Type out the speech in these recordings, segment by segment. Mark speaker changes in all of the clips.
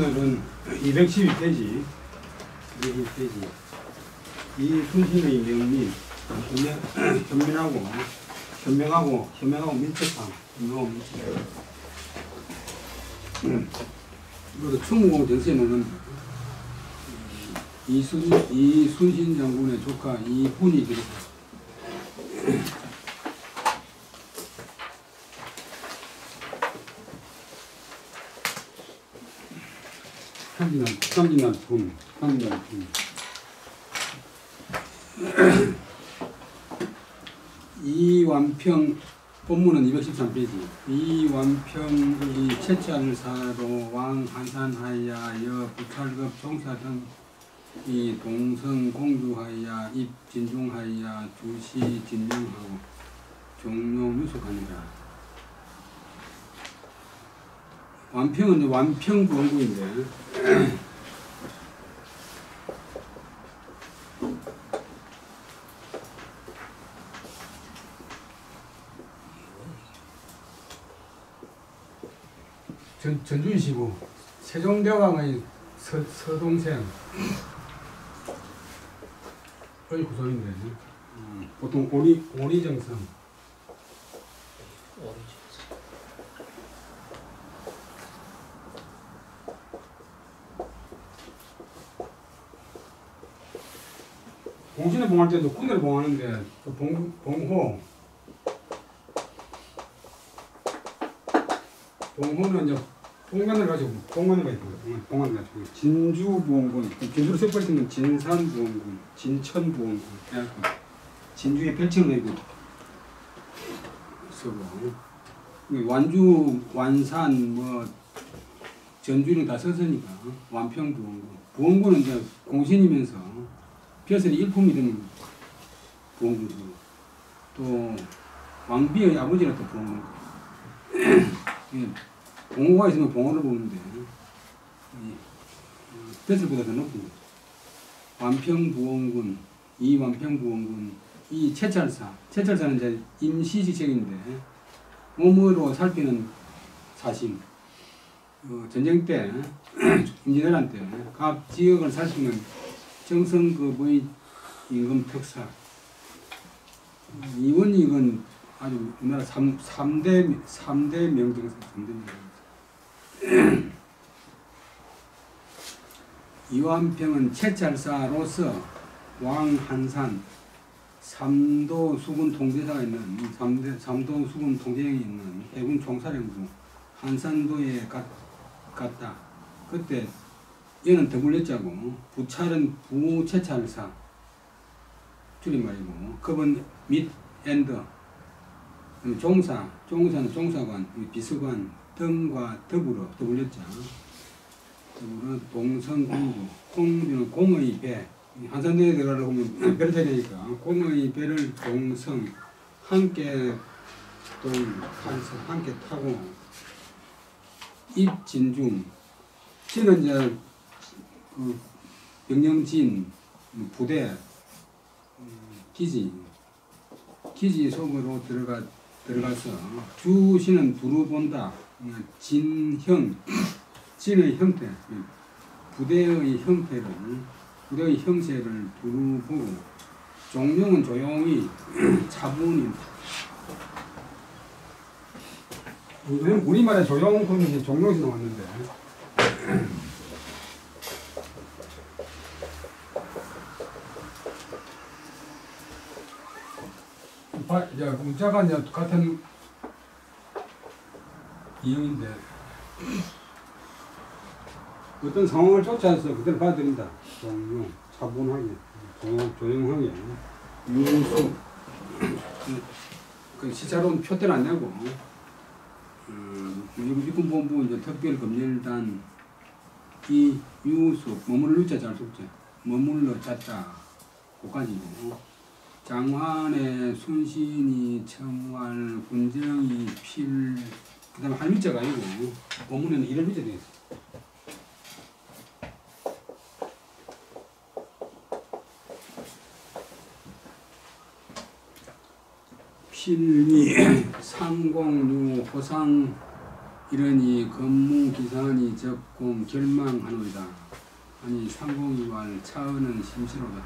Speaker 1: 오늘은 212페이지, 212페이지. 이 순신의 명민, 현명하고 민첩함, 이것도 충무공 정세에 놓는 이순신 장군의 조카 이훈이 기록합니다. 삼진난 품. 이완평, 본문은 213페이지. 이완평의 채찰사로 왕 한산하야 부찰급 종사 등 이 동성 공주하야 입진중하야 주시 진명하고 종료 유속하니라. 완평은 이제 완평부원군인데 전주이시고 세종대왕의 서동생의 후손인데 보통 오리정성 공신을 봉할 때도 군대를 봉하는데 봉호는 이제 봉관을 가지고 봉관을 가지고 진주부원군, 진주로 섞어있는 진산부원군, 진천부원군, 진주의 별칭을 내고 쓰고 완주, 완산, 전주는 다 썼으니까 완평부원군. 부원군은 이제 공신이면서 벼슬이 일품이 되는 부원군이고 또 왕비의 아버지가 또 부원군. 봉호가 있으면 봉호를 보는데 벼슬보다 더 높습니다. 완평부원군, 이완평부원군, 이 채찰사는 이제 임시직책인데 몸으로 살피는 사심. 전쟁 때 임진왜란 때 각 지역을 살피는 정성급의 임금 특사. 이건 아주 우리나라 3대 명정사, 3대 명정사. 이완평은 채찰사로서 왕 한산, 삼도 수군 통제사가 있는, 삼도 수군 통제형이 있는 해군 총사령부 한산도에 갔다. 그때 얘는 더블레자고 부찰은 부채찰사 줄임말이고 급은 밋앤더, 종사는 종사관, 비서관 등과 더불어 더블레자. 더불어 동성공주, 공주는 공의 배, 한산도에 들어가려고 하면 배를 타야 되니까 공의 배를 동성 함께 타고 입진중, 진은 이제 그 병영진 부대 기지 속으로 들어가서 주시는 두루 본다. 진의 형태, 부대의 형세를 두루 보고 종룡은 조용히 차분히. 우리말에 조용군이 종룡에서 나왔는데 이제 문자가 이제 같은 이형인데 어떤 상황을 쫓아서 그대로 받아들인다. 종룡, 차분하게, 조용하게, 유수. 그 시사로는 표대를 안 내고 육군본부 이제 특별검열단 이유숙, 머물러 자 잘 속자, 머물러 잤다, 고까지고 장환의 순신이 청활, 군정이 필, 그 다음에 할미자가 아니고 본문에는 이런 미자 되어 있어요. 필미, 상공유, 호상 이러니 건무기산이 적공 결망하노이다. 아니 상공이왈 차은은 심시로다.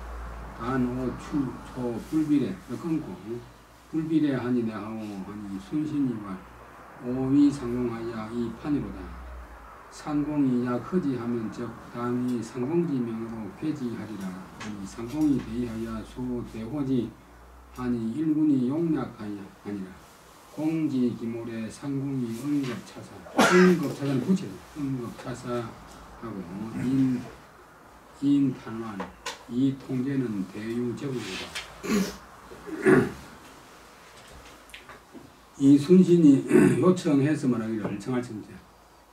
Speaker 1: 단호 추초 불비례 끊고 불비례 하니 내하오 하니 순신이왈 오위 상공하야 이 판이로다. 상공이 약 허지하면 적당히 상공지명으로 폐지하리라. 아니 상공이 대의하여 소대호지 하니 일군이 용락하니라. 공지기몰에 상공이 응급차사 응급차사는 부채 응급차사하고 인탄환 이 통제는 대유제국이다. 이 순신이 요청해서 말하기를 청할 청자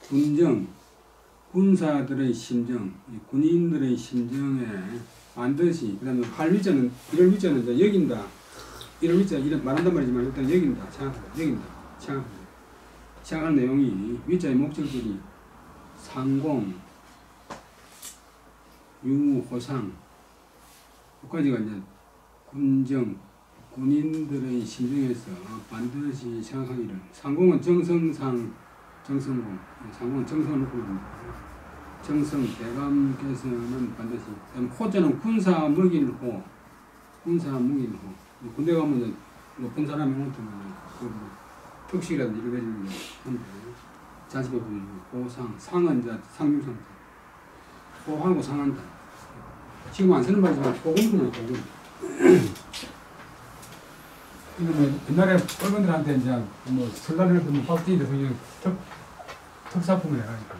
Speaker 1: 군정 군사들의 심정 군인들의 심정에 반드시 그 다음에 할위자는 이럴 위자는 이제 여긴다. 이런 위자 이런 말한단 말이지만 일단 여긴다. 여긴다. 생각하는 내용이 위자의 목적들이 상공, 유호상 여기까지가 이제 군정 군인들의 심정에서 반드시 생각하기를 상공은 정성상 정성공 상공은 정성을 놓고 있습니다. 정성 대감께서는 반드시 호자는 군사 먹일호 군사 먹일호 군대 가면 이제 높은 사람이 오면 특식이라든지 이런 거 하는데 자식의 부분 호상 상은 이제 상중상 호하고 상한다. 지금 안 쓰는 말이지만 호군군은 호군. 이거 뭐 옛날에 어른들한테 이제 뭐 설날을 해도 뭐 박쥐 돼서 그냥 특사품을 해가지고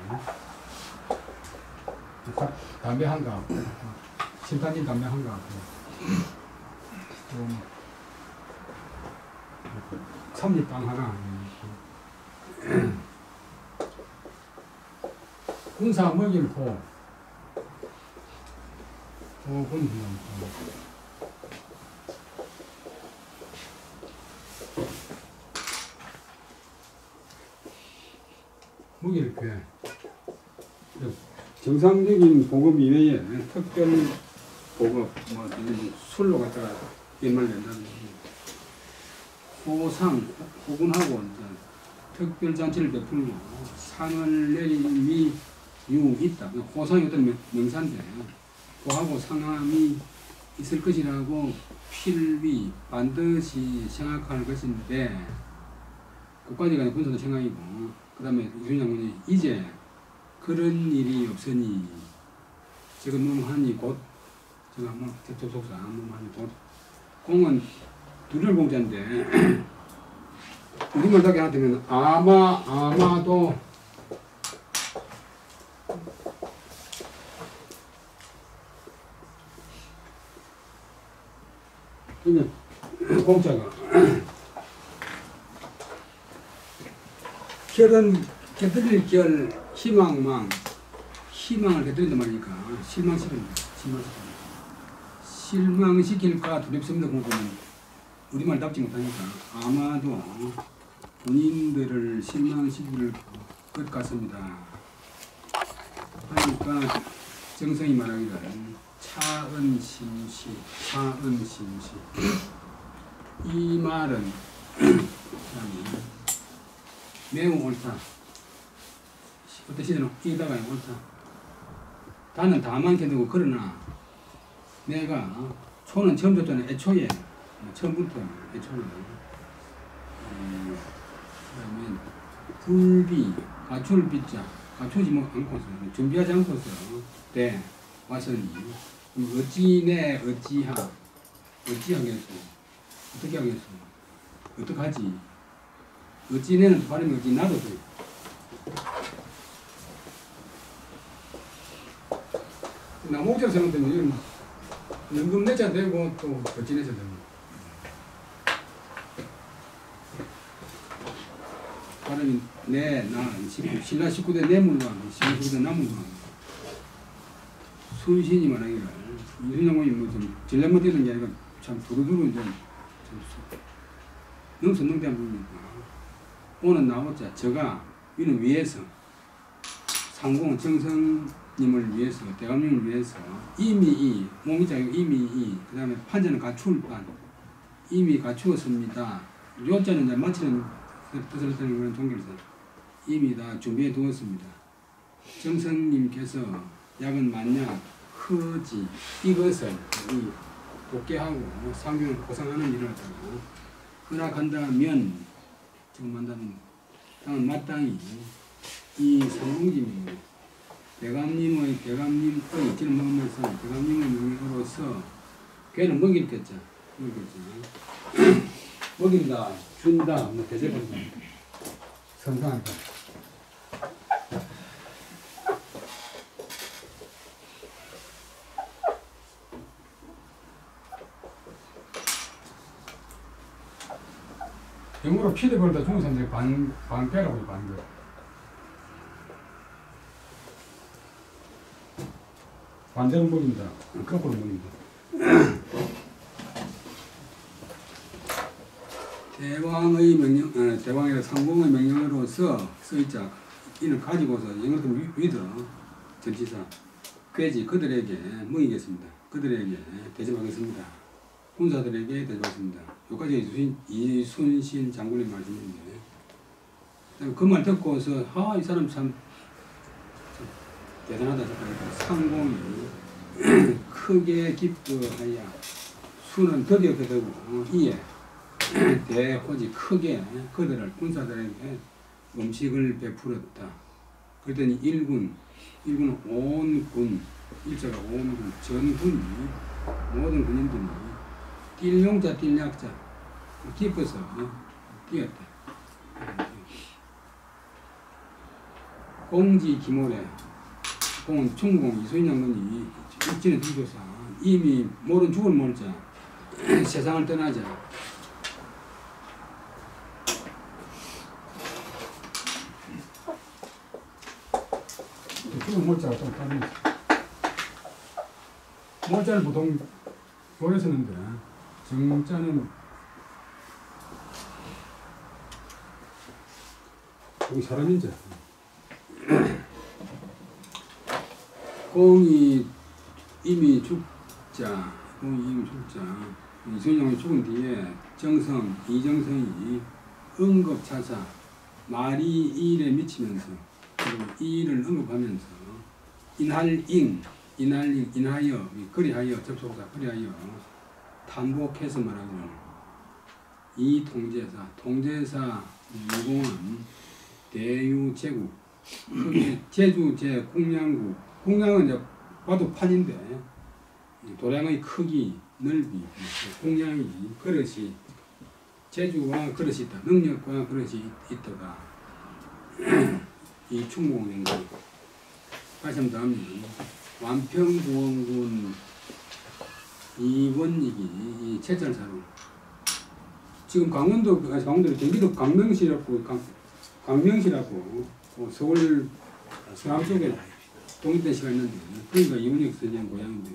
Speaker 1: 담배 한 갑, 심판진 담배 한 갑, 또 삼립빵 하나, 군사 먹일 호, 호군 먹일 배. 정상적인 보급 이외에 특별 보급, 뭐, 술로 갖다가 연말된다는 호상, 호군하고 특별 잔치를 베풀고 상을 내림이 유 있다. 호상이 어떤 명사인데, 호하고 상함이 있을 것이라고 필비 반드시 생각할 것인데, 그까지가 군사도 생각이고, 그 다음에 유신 장군이 이제 그런 일이 없으니 지금 몸하니 곧 제가 한번 접속사 몸하니 곧 공은 두절 공자인데 우리말 답이 하나 되면 아마도 이제 공자가 결은 곁들일 결 희망을 곁들인단 말이니까 실망시킬까 두렵습니다. 보면 우리말 답지 못하니까 아마도 군인들을 실망시킬 것 같습니다. 그러니까 정성이 말하기를 차은심시 이 말은 매우 옳다. 어떤 시대는 이다가 옳다. 다는 다만 견디고 그러나 내가 초는 처음 줬잖아요. 애초에 처음부터 애초는 그다음에 불비 가출 빚자 가출지 뭐 않고서 준비하지 않고서 때 와서니 어찌 하겠소 어떻게 하겠소 어떡하지 어찌 내는 발음이 어찌 나도 돼. 나목적 생각되면 연금 내자 되고 또 어찌 내자 되고 발음이 신라 19대 내물왕 신라 19대 나물왕 순신이 말하기를 이순영이 뭐좀 전략만 뛰는 게 아니라 참 두루두루 이제 능선능대한 부분이니까 오늘 나오자 저가 이는 위해서 상공 정성님을 위해서 대감님을 위해서 이미 그 다음에 판자는 갖출판 이미 갖추었습니다. 요자는 이제 마치는 뜻을 쓰는 그런 종교에서 이미 다 준비해 두었습니다. 정선님께서 약은 만약 흐지 이것을 복귀하고 상균을 보상하는 일을 하고 허락한다면 지금 만다면 당은 마땅히 이 상공지명으로 대감님의 찌를 먹으면서 대감님의 명령으로서 걔는 먹일겠죠. 먹인다, 준다, 뭐 대접한다, 선상한다. 영어로 피드 벌다 중국 사람들이 반배라고 해요, 반배. 반대로 먹입니다. 거꾸로 먹입니다. 대왕의 상공의 명령으로서 써있자. 이는 가지고서 영어로 위더 전치사 괴지 그들에게 먹이겠습니다. 그들에게 대접하겠습니다. 군사들에게 대접하겠습니다. 여기까지 이순신 장군의 말씀인데 그 말 듣고서 이 사람 참 대단하다 싶으니까 상공이 크게 기뻐하여 수는 드디어 되고 이에 대호지 크게 그들을 군사들에게 음식을 베풀었다. 그랬더니 일군은 온 군, 일자가 온 군, 전군이 모든 군인들이 띨용자 띨약자 기뻐서 뛰었다. 공지 기모래 공은 충무공 이소인 장군이 육진에 들고서 이미 모른 죽을 모르자 세상을 떠나자 죽을 몰자가 좀 다릅니다. 몰자를 보통 오래 쓰는데 정자는 여기 사람인자 공이 이미 죽자 이순영이 죽은 뒤에 이정성이 응급차사 말이 이 일에 미치면서 그리고 이 일을 언급하면서 인하여 그리하여 접속사 그리하여 탄복해서 말하기는 이 통제사 유공한 대유제국 그게 제주 제공량국 공량은 이제 봐도 판인데 도량의 크기 넓이 공량이 그릇이 제주와 그릇이 있다 능력과 그릇이 있다가 이 충무공연이 다시 한번 하면 완평부원군 이원익이 이 채찰사로 지금 경기도 강명시라고 서울 서남 쪽에 독립대시가 있는데 그러니까 이원익 선생 고향인데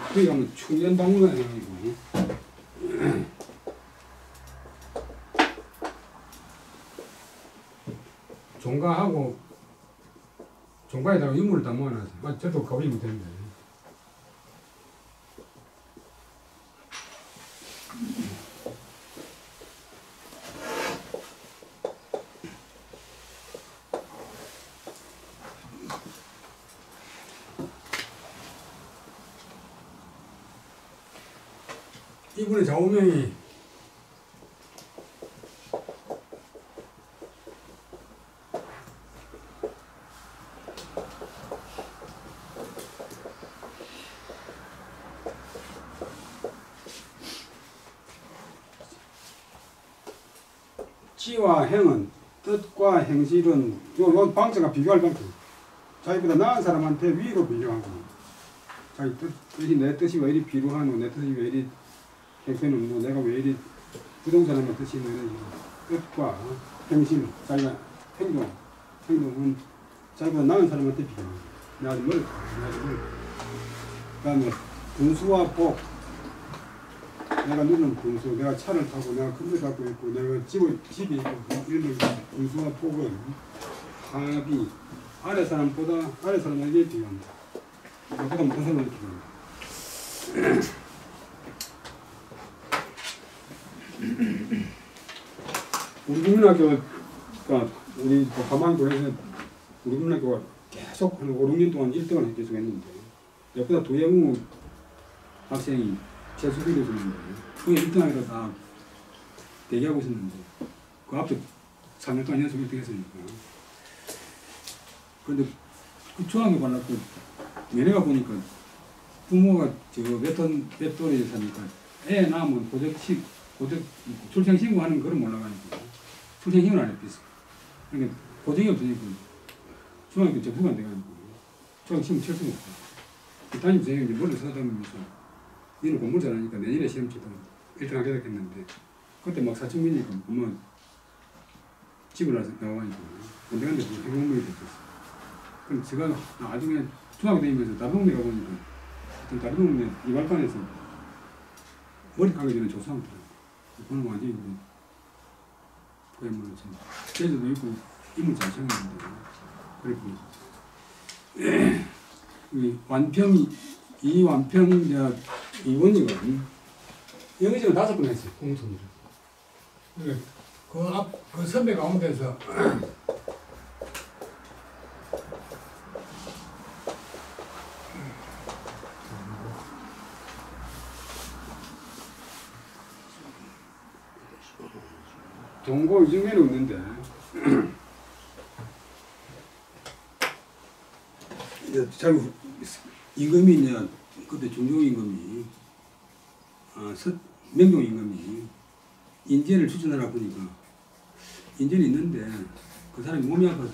Speaker 1: 거기 가면 충전박물관이 아니고 종가에다가 유물을 다 모아놨어요. 저도 가보지 못했는데. 이분의 좌우명이 지와 행은 뜻과 행실은 요 방자가 비교할 방자. 자기보다 나은 사람한테 위로 비교하고 자기 뜻이 내 뜻이 왜 이리 비루하노 내 뜻이 왜 이리 형편없노 내가 왜 이리 부동산의 뜻이 너는 뜻과 행실 자기가 행동은 자기보다 나은 사람한테 비교하고 내가 좀 멀었다 그 다음에 군수와 복 내가 누는 군수, 내가 차를 타고, 내가 큰 걸 갖고 있고, 내가 집이 있고, 이런 군수와 폭은 합이 아래 사람에게 비교합니다. 나보다 못한 사람에게 비교합니다. 우리 국민학교가 우리 가만고에서 우리 국민학교가 계속 한 5, 6년 동안 1등을 계속 했는데 옆에다 도예무 학생이 재수비를 줬는데 그게 1등하기로 다 대기하고 있었는데 그 앞에 3년 동안 연속 1등 했으니까. 그런데 그 중학교 발랐고 얘네가 보니까 부모가 저 웹돌에 사니까 애 낳으면 출생신고하는 그런 몰라가니까 출생신고를 안 했댔어. 그러니까 고정이 없으니까 중학교 접수가 안 돼가지고 중학교 시험 칠 수가 없어. 담임 선생님이 머리를 쓰다듬으면서 니는 공부를 잘하니까 내년에 시험 치도 1등 하게 됐겠는데 그때 막 사춘기니까 엄마 집을 나와가니까 언제간데 행복물이 됐었어. 그럼 제가 나중에 중학교 다니면서 다른 동네 가보니까 다른 동네 이발관에서 머리 감기 전에 조사하면 돼요. 그건 완전히 거의 뭐 제주도 있고 인물 잘 챙겼는데 그랬고 이 완평 이원이가 영의정을 5번 했어요. 공통으로. 그 선배 가운데서 동고 이중에는 없는데 참 임금이 이제 그때 중종임금이 명종임금이 인재를 추천하라 보니까 인재는 있는데 그 사람이 몸이 아파서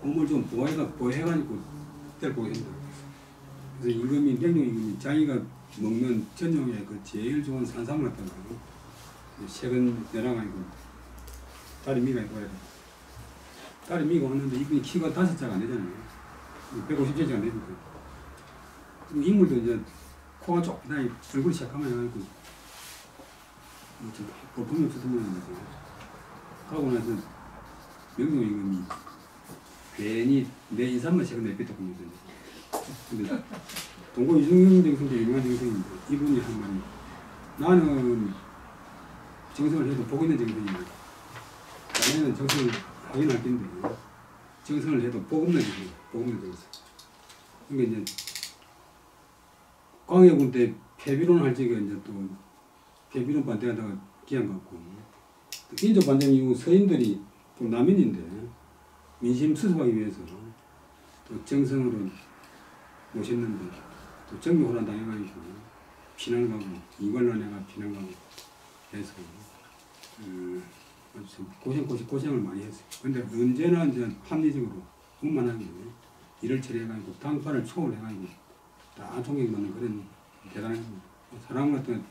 Speaker 1: 몸을 좀 보호해가지고 데리고 오겠다. 그래서 명종임금이 자기가 먹는 전용의 그 제일 좋은 산삼을 갖다가 최근 내려가지고 다리 미가 있고 다리 미가 왔는데 이분이 키가 5자가 안 되잖아요. 150cm가 안 되니까. 인물도 이제 코가 좁다니 얼굴이 시작하면 해가지고 볼품이 없었으면 하는데 하고 나서 명종임금이 괜히 내 인사만 최근 내뱉었군요. 근데 동고 이중용 정성도 유명한 정성인데 이분이 한 말이 나는 정성을 해도 복 있는 정성이야. 자네는 정성을 하긴 할 텐데 정성을 해도 복 없는 정성, 복 없는 정성. 그러니까 이제 광해군 때 폐비론 할 적에 이제 또 폐비론 반대하다가 기한 갖고 인조 반정 이후 서인들이 또 남인인데 민심 수습하기 위해서 또 정성으로 모셨는데 또 정교호란 당해가지고 피난 가고 이관란해가 피난 가고 해서 고생을 많이 했어요. 근데 언제나 이제 합리적으로 운만하게 일을 처리해가지고 당파를 초월해가지고 다 존경받는 그런 대단한 사람 같은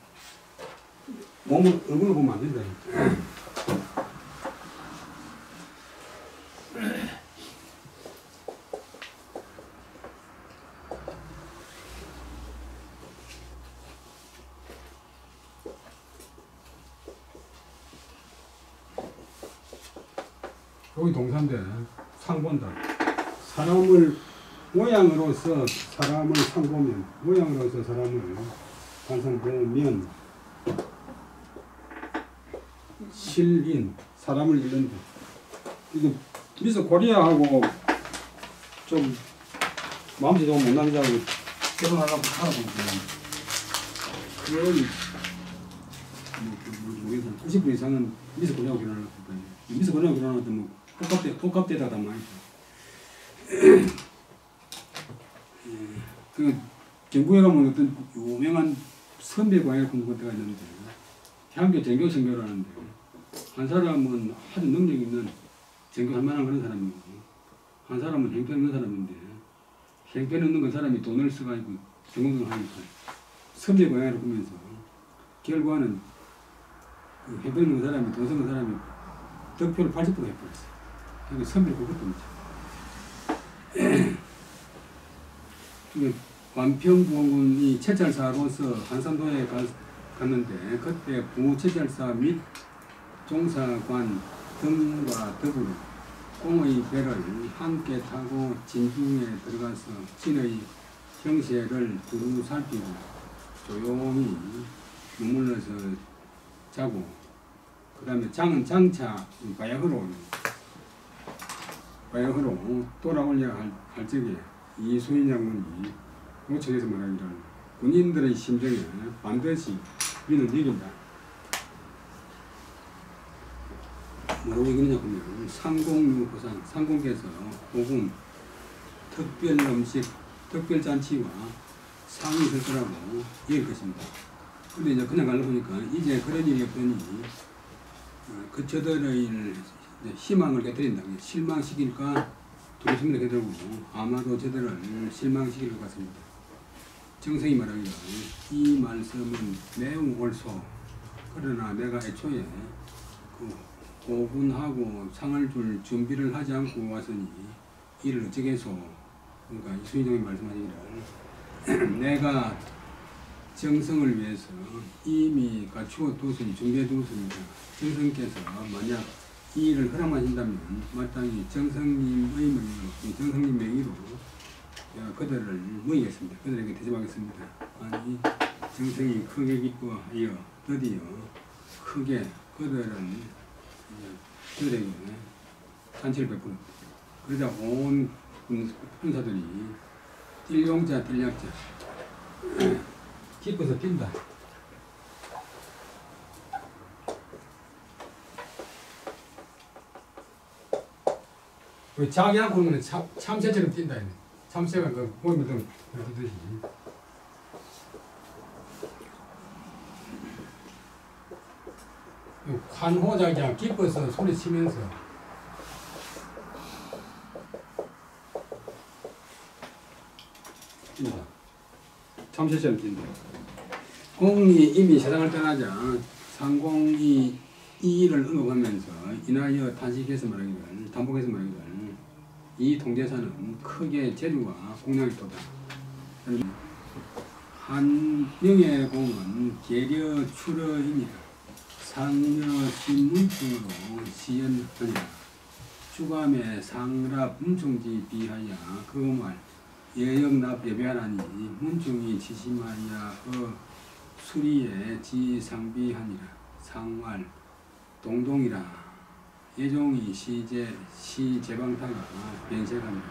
Speaker 1: 얼굴을 보면 안 된다. 여기 동사인데 상 본다. 사람을 모양으로서 사람을 상 보면 모양으로서 사람을 항상 보면 실인 사람을 잃는다. 이거 미스 코리아하고 좀 마음씨 좀 못난 자하고 결혼하려고 하거든요. 거의 90% 이상은 미스 코리아하고 결혼하려고 했거든요. 미스 코리아하고 결혼할 때 뭐 똑같대다 다 많이 그 경북에 가면 어떤 유명한 선배 광야를 공부한 때가 있는데 향교 전교 선교를 하는데 한 사람은 아주 능력 있는 전교할 만한 그런 사람이고 한 사람은 형편없는 사람인데 형편없는 그 사람이 돈을 써가지고 전공을 하니까 선배 광야를 보면서 결과는 그 형편없는 그 사람이 돈 쓰는 사람이 득표를 80% 해버렸어요. 그러니까 선배를 그것도 없죠. 완평부원군이 채찰사로서 한산도에 갔는데 그때 부채찰사 및 종사관 등과 더불어 공의 배를 함께 타고 진중에 들어가서 진의 형세를 두루 살피고 조용히 머물러서 자고 그 다음에 장은 장차 바야흐로 과역으로 돌아올려 할 적에 이순신 장군이 고청에서 말하기를 군인들의 심정에 반드시 우리는 이긴다. 뭐라고 얘기하냐 보면 상공유호상 상공께서 고금 특별 음식 특별 잔치와 상이 있을 거라고 얘기할 것입니다. 근데 이제 그냥 가려 보니까 이제 그런 일이 없더니 그 저들의 희망을 깨뜨린다. 실망시킬까 두렵습니다. 깨뜨리고 아마도 저들을 실망시킬 것 같습니다. 정성이 말하기를 이 말씀은 매우 옳소. 그러나 내가 애초에 그 고군하고 상을 줄 준비를 하지 않고 왔으니 이를 어쩌겠소. 그러니까 이순신장이 말씀하시기를 내가 정성을 위해서 이미 갖추어 두었으니 준비해 두었습니다. 정성께서 만약 이 일을 허락하신다면 마땅히 정성님의 명의로, 정성님 명의로 그들을 모이겠습니다. 그들에게 대접하겠습니다. 아니 정성이 크게 기뻐하여 드디어 크게 그들에게 잔치를 베푸는 그러자 온 군사들이 뛸용자 뛸약자 기뻐서 뛴다. 자기 않고 그러면 참새처럼 뛴다. 참새가 그 보이면 좀 그러듯이. 관호자가 기뻐서 소리치면서 뛴다. 참새처럼 뛴다. 공이 이미 세상을 떠나자 상공이 이 일을 언급하면서 인하여 단식해서 말하기를 단복해서 말하기를 이 통제사는 크게 재주와 공량이 또다. 한 명의 공은 계려 출어이니라. 상녀 신문충으로 시연하니라. 주감의 상라 문충지 비하여 그 말 예역납 예배하니 문충이 지심하여 수리에 지상비하니라. 상왈 동동이라. 예종이 시제방타가 변색하니라.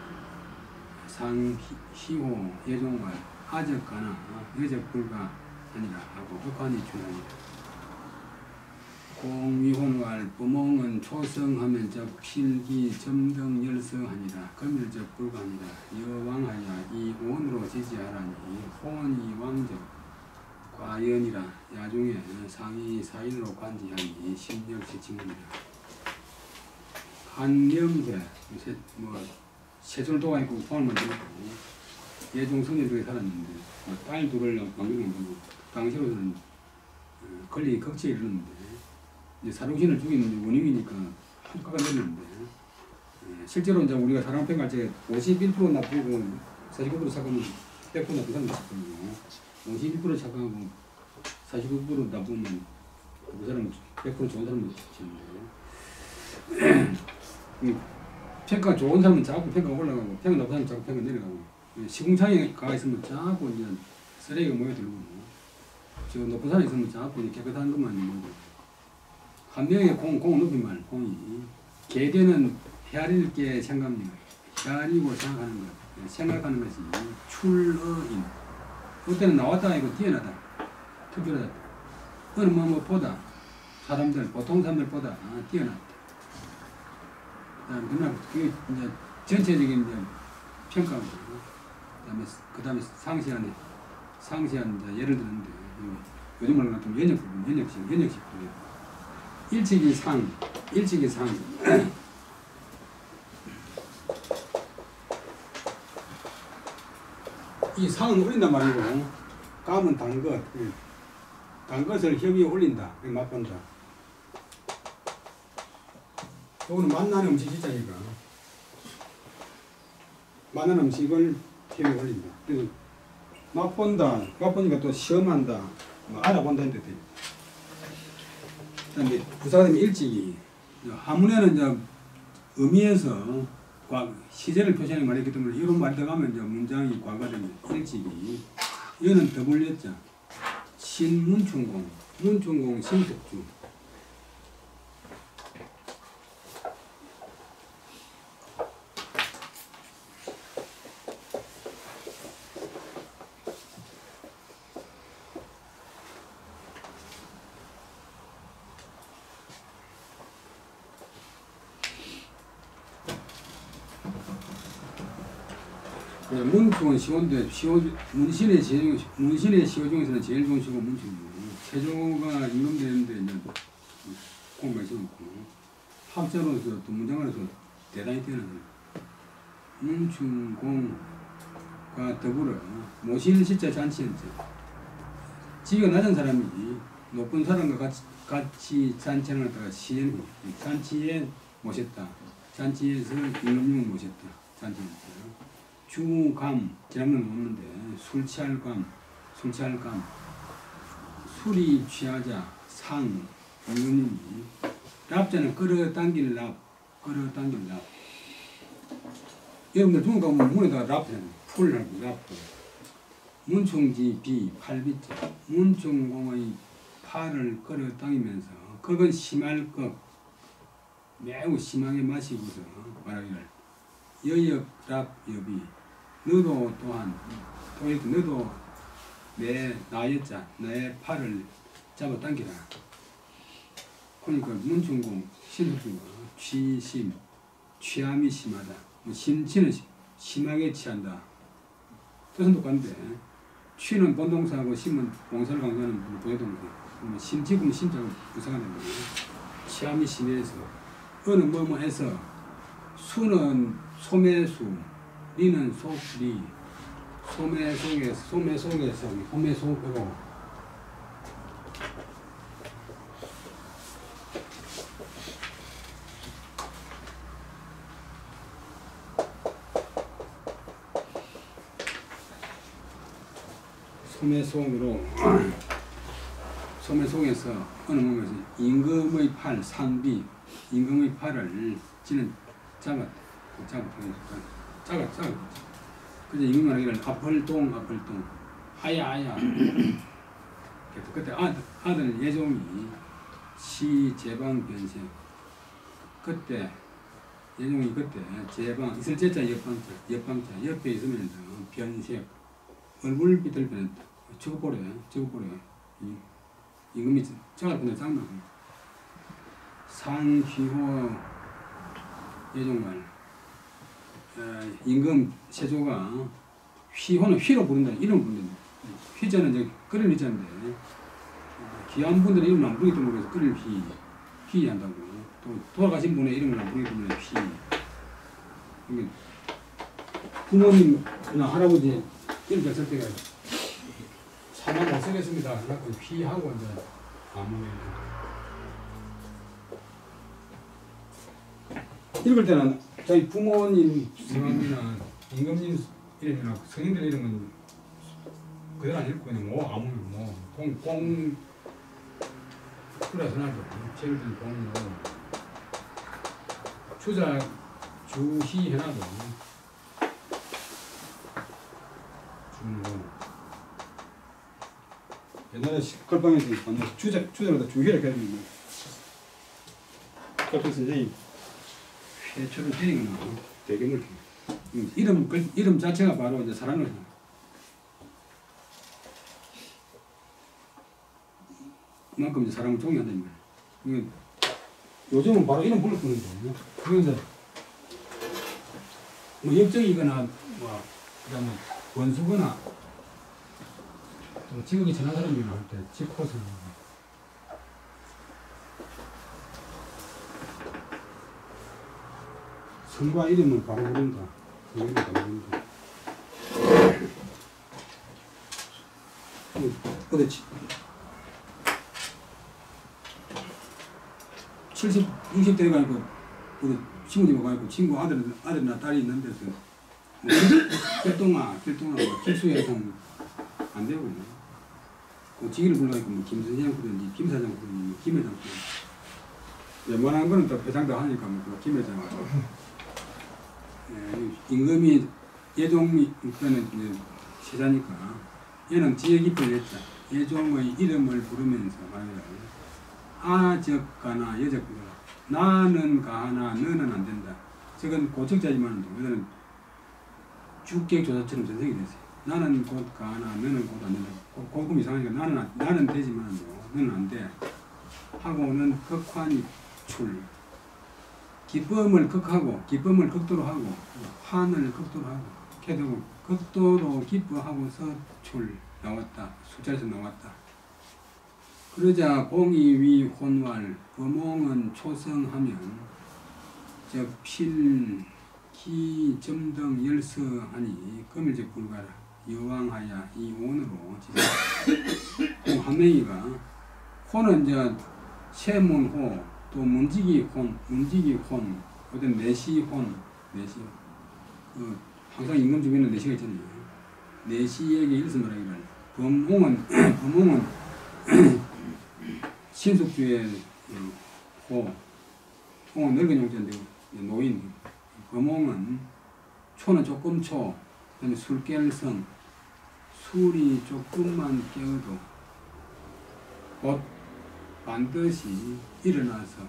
Speaker 1: 상희호 예종말 아적가나 여적불가 아니라 하고 흑환이 주나니라. 공위혼왈 부몽은 초성하면 적 필기 점등 열성하니라. 금일적 불가하니라. 여왕하여 이 혼으로 지지하라니 혼이 왕적 과연이라. 야중에 상이 사인으로 관지하니 심력시 칭문이라. 한명회 세술도가 있고 포함을 들고 예종 성녀들이 살았는데 딸 둘을 왕궁에 두고 당시로서는 권력이 극치에 이르는데 이제 사륙신을 죽이는 원흉이니까 한가가 내리는데 실제로 이제 우리가 사람 평가할 때 51% 나쁘고 49% 착하면 100% 나쁜 사람이 있거든요. 51% 착하고 49% 나쁘면 그 사람은 100% 좋은 사람을 치는데 평가 좋은 사람은 자꾸 평가 올라가고 평가 나쁜 사람은 자꾸 평가 내려가고 시궁창에 가 있으면 자꾸 이제 쓰레기가 모여들고 저 높은 산에 있으면 자꾸 깨끗한 것만 모이고 한 명의 공을 높이면 공이 개되는 헤아릴 게 생각합니다. 헤아리고 생각하는 것 생각하는 것이 출어인 그때는 나왔다 이거 뛰어나다 특별하다 어느 뭐보다 사람들 보통 사람들보다 뛰어났다. 그다음에 그게 이제 전체적인 이제 평가고 그다음에 상시한 이제 예를 들는데 요즘 말로 같은 연역식 일찍이 상 이 상은 올린단 말이고 감은 단 것을 혀 위에 올린다 맛본다. 요거는 맛나는 음식 있자니까 맛나는 음식을 혀 위에 올린다. 그래서 맛보니까 또 시험한다 알아본다는 뜻. 그다음에 부사가 되면 일찍이 하문에는 이제 의미에서 시제를 표시하는 말이기 때문에 이런 말이 들어가면 이제 문장이 과거가 됩니다. 일찍이 이거는 더블렸자 신문충공 문충공 신속주 문충은 시온데 문신의 시호 중에서는 제일 좋은 시호가 문충이고 세조가 임금되는데 이제 공부가 있었고 학자로서 또 문장으로서 대단히 뛰어난 문충공과 더불어 모실 시자 잔치였죠. 지위가 낮은 사람이 높은 사람과 같이 잔치를 하다가 시행 잔치에 모셨다. 잔치에서 임금님을 모셨다. 잔치였어요. 주감 지난번에 없는데 술 취할 감 술이 취하자 상 임금님이 랍자는 끌어당길 랍 여러분들 중국 가면 문에다가 랍자는 풀하고 랍 문충지 비 팔비자 문충공의 팔을 끌어당기면서 그건 심할 것 매우 심하게 마시고서 말하기를 여역랍여비 너도 또한 너도 나의 팔을 잡아당기라. 그러니까 문충공 신속수가 취함이 심하다. 심치는 심하게 취한다. 뜻은 똑같은데 취는 본동사하고 심은 봉사를 강조하는 부여동사. 심치고 심자고 부사가 되는 거예요. 취함이 심해서 어느 뭐뭐해서 수는 소매수 리는 소리 소매 속에서 소매 속으로 소매 속에서 어느 mom에서 임금의 팔 상비 임금의 팔을 지는 작았다. 그래서 임금이 말하기를 아펄동 하야 그때 아들 예종이 시제방 변색 그때 예종이 제방 있을 제자 옆방자 옆에 있으면서 변색 얼굴빛을 변했다. 적어보래 임금이 작을 뻔해 장난 상휘호 예종말 임금 세조가 휘호는 휘로 부른다. 이름 부른다. 휘자는 이제 끓일 휘자인데 귀한 분들의 이름을 안 부르기 때문에 끓일 휘 한다고. 또 돌아가신 분의 이름을 안 부르기 때문에 휘. 부모님이나 할아버지 이름 잘 쓸 때가 차마 못 쓰겠습니다. 그래갖고 휘하고 이제 아무 읽을 때는 저희 부모님 성함이나 임금님 이름이나 성인들 이름은 그대로 안 읽고 그냥 아무 공 그래서 나죠. 제일 든 공으로 주자 주희 해놔도 주는 옛날에 걸방에서 주자마다 주희라고 했는데 그래서 선생님 해초를 때리거나 대gem을 이름 자체가 바로 이제 사랑을 그만큼 이제 사랑을 종이한다는 거예요. 요즘은 바로 이름 부를 뿐인데 그건 이제 뭐 역적이거나 그다음에 원수거나 또 직업이 전한 사람이나 할 때 직호선 성과 이름을 바로 부른다. 성이름을 바로 부른다. 어디 70, 60대가 가니까 우리 친구들이 가니까 친구 아들이나 딸이 있는 데서 필동아 필수회장 안 되고 그 직위를 불러가니까 뭐 김선장 부르는지 김사장 부르는지 김회장 부르는지 웬만한 거는 또 회장도 하니까 뭐 김회장 임금이 예종이 그때는 이제 세자니까 얘는 지혜 깊을 냈자 예종의 이름을 부르면서 말해요. 아적가나 여적가나 나는 가하나 너는 안 된다. 저건 고척자지만 우리는 주격조사처럼 전생이 됐어요. 나는 곧 가하나 너는 곧 안 된다. 고금 이상하니까 나는 되지만 너는 안 돼. 하고는 극환이 출 기쁨을 극하고 기쁨을 극도로 하고 환을 극도로 하고 캐도 극도로 기뻐하고서 나왔다. 술자리에서 나왔다. 그러자 공이 위 혼왈 범홍은 초성하면 필기 점등 열서하니 금일적 불가라. 여왕하야 이 온으로 지금 한 명이가 혼은 이제 세문호 또 문지기 혼 어떤 내시혼 항상 임금 주변에 내시가 있잖아요. 내시에게 일서 말하기를 범홍은 신숙주의 홍은 늙은 용자인데 노인 범홍은 초는 조금 그다음에 술 깰 성 술이 조금만 깨어도 곧 반드시 일어나서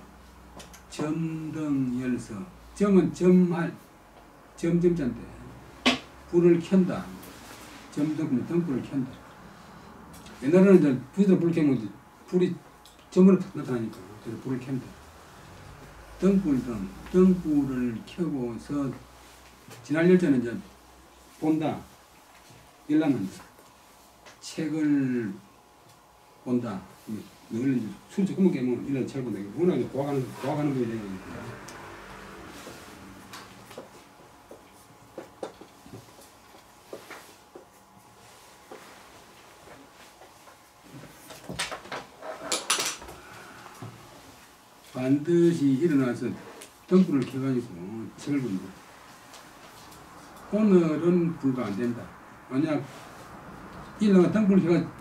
Speaker 1: 점등열서 점은 점점자인데 불을 켠다. 점등 등불을 켠다. 옛날에는 이제 불에서 불을 켜면 불이 점으로 나타나니까 그래서 불을 켠다. 등불을 켜고서 지날 열자는 이제 본다. 일어난다. 책을 본다. 늘 이제 술 조금 깨면 이런 책을 본다. 워낙 도와가는 거에 되니까. 반드시 일어나서 등불을 켜가지고 책을 본다. 오늘은 불가 안 된다. 만약 일어나 등불을 켜가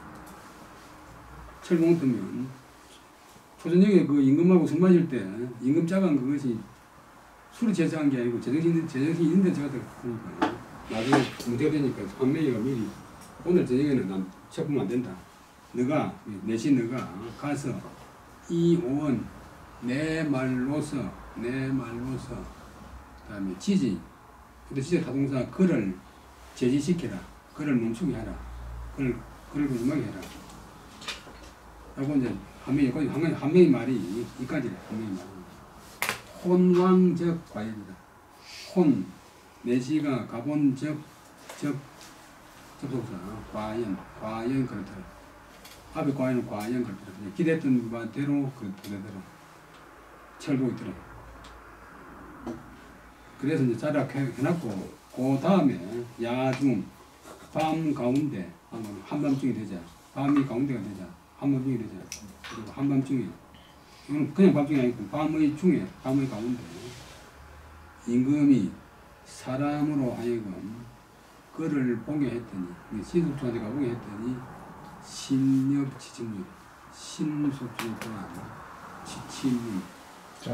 Speaker 1: 철봉 뜨면 초저녁에 그 임금하고 술 마실 때 임금 짜간 그것이 술이 제작한 게 아니고 제정신이 있는데 제가 그러니까 나중에 문제가 되니까 한명이가 미리 오늘 저녁에는 난 책 보면 안 된다. 너가 가서 이 오원 내 말로서 그다음에 지지 근데 지지 타동사 그를 제지시켜라. 그를 멈추게 하라. 그를 음하게 해라. 라고 이제 한 명의 말이 이까지래. 한 명의 말이 혼왕적 과연이다. 혼 내시가 가본적 접속사 과연 그렇더라. 앞에 과연 그렇더라. 기대했던 바대로 그대로 철보고 있더라. 그래서 이제 자리를 해놨고 그 다음에 야중 밤 가운데 한밤중이 되자. 밤이 가운데가 되자. 한밤중이 되자. 그리고 한밤중에 이건 그냥 밤중이 아니고 밤의 가운데 임금이 사람으로 하여금 그를 보게 했더니 신속주한테 가보게 했더니 신엽지증률 신속주 또한 지침이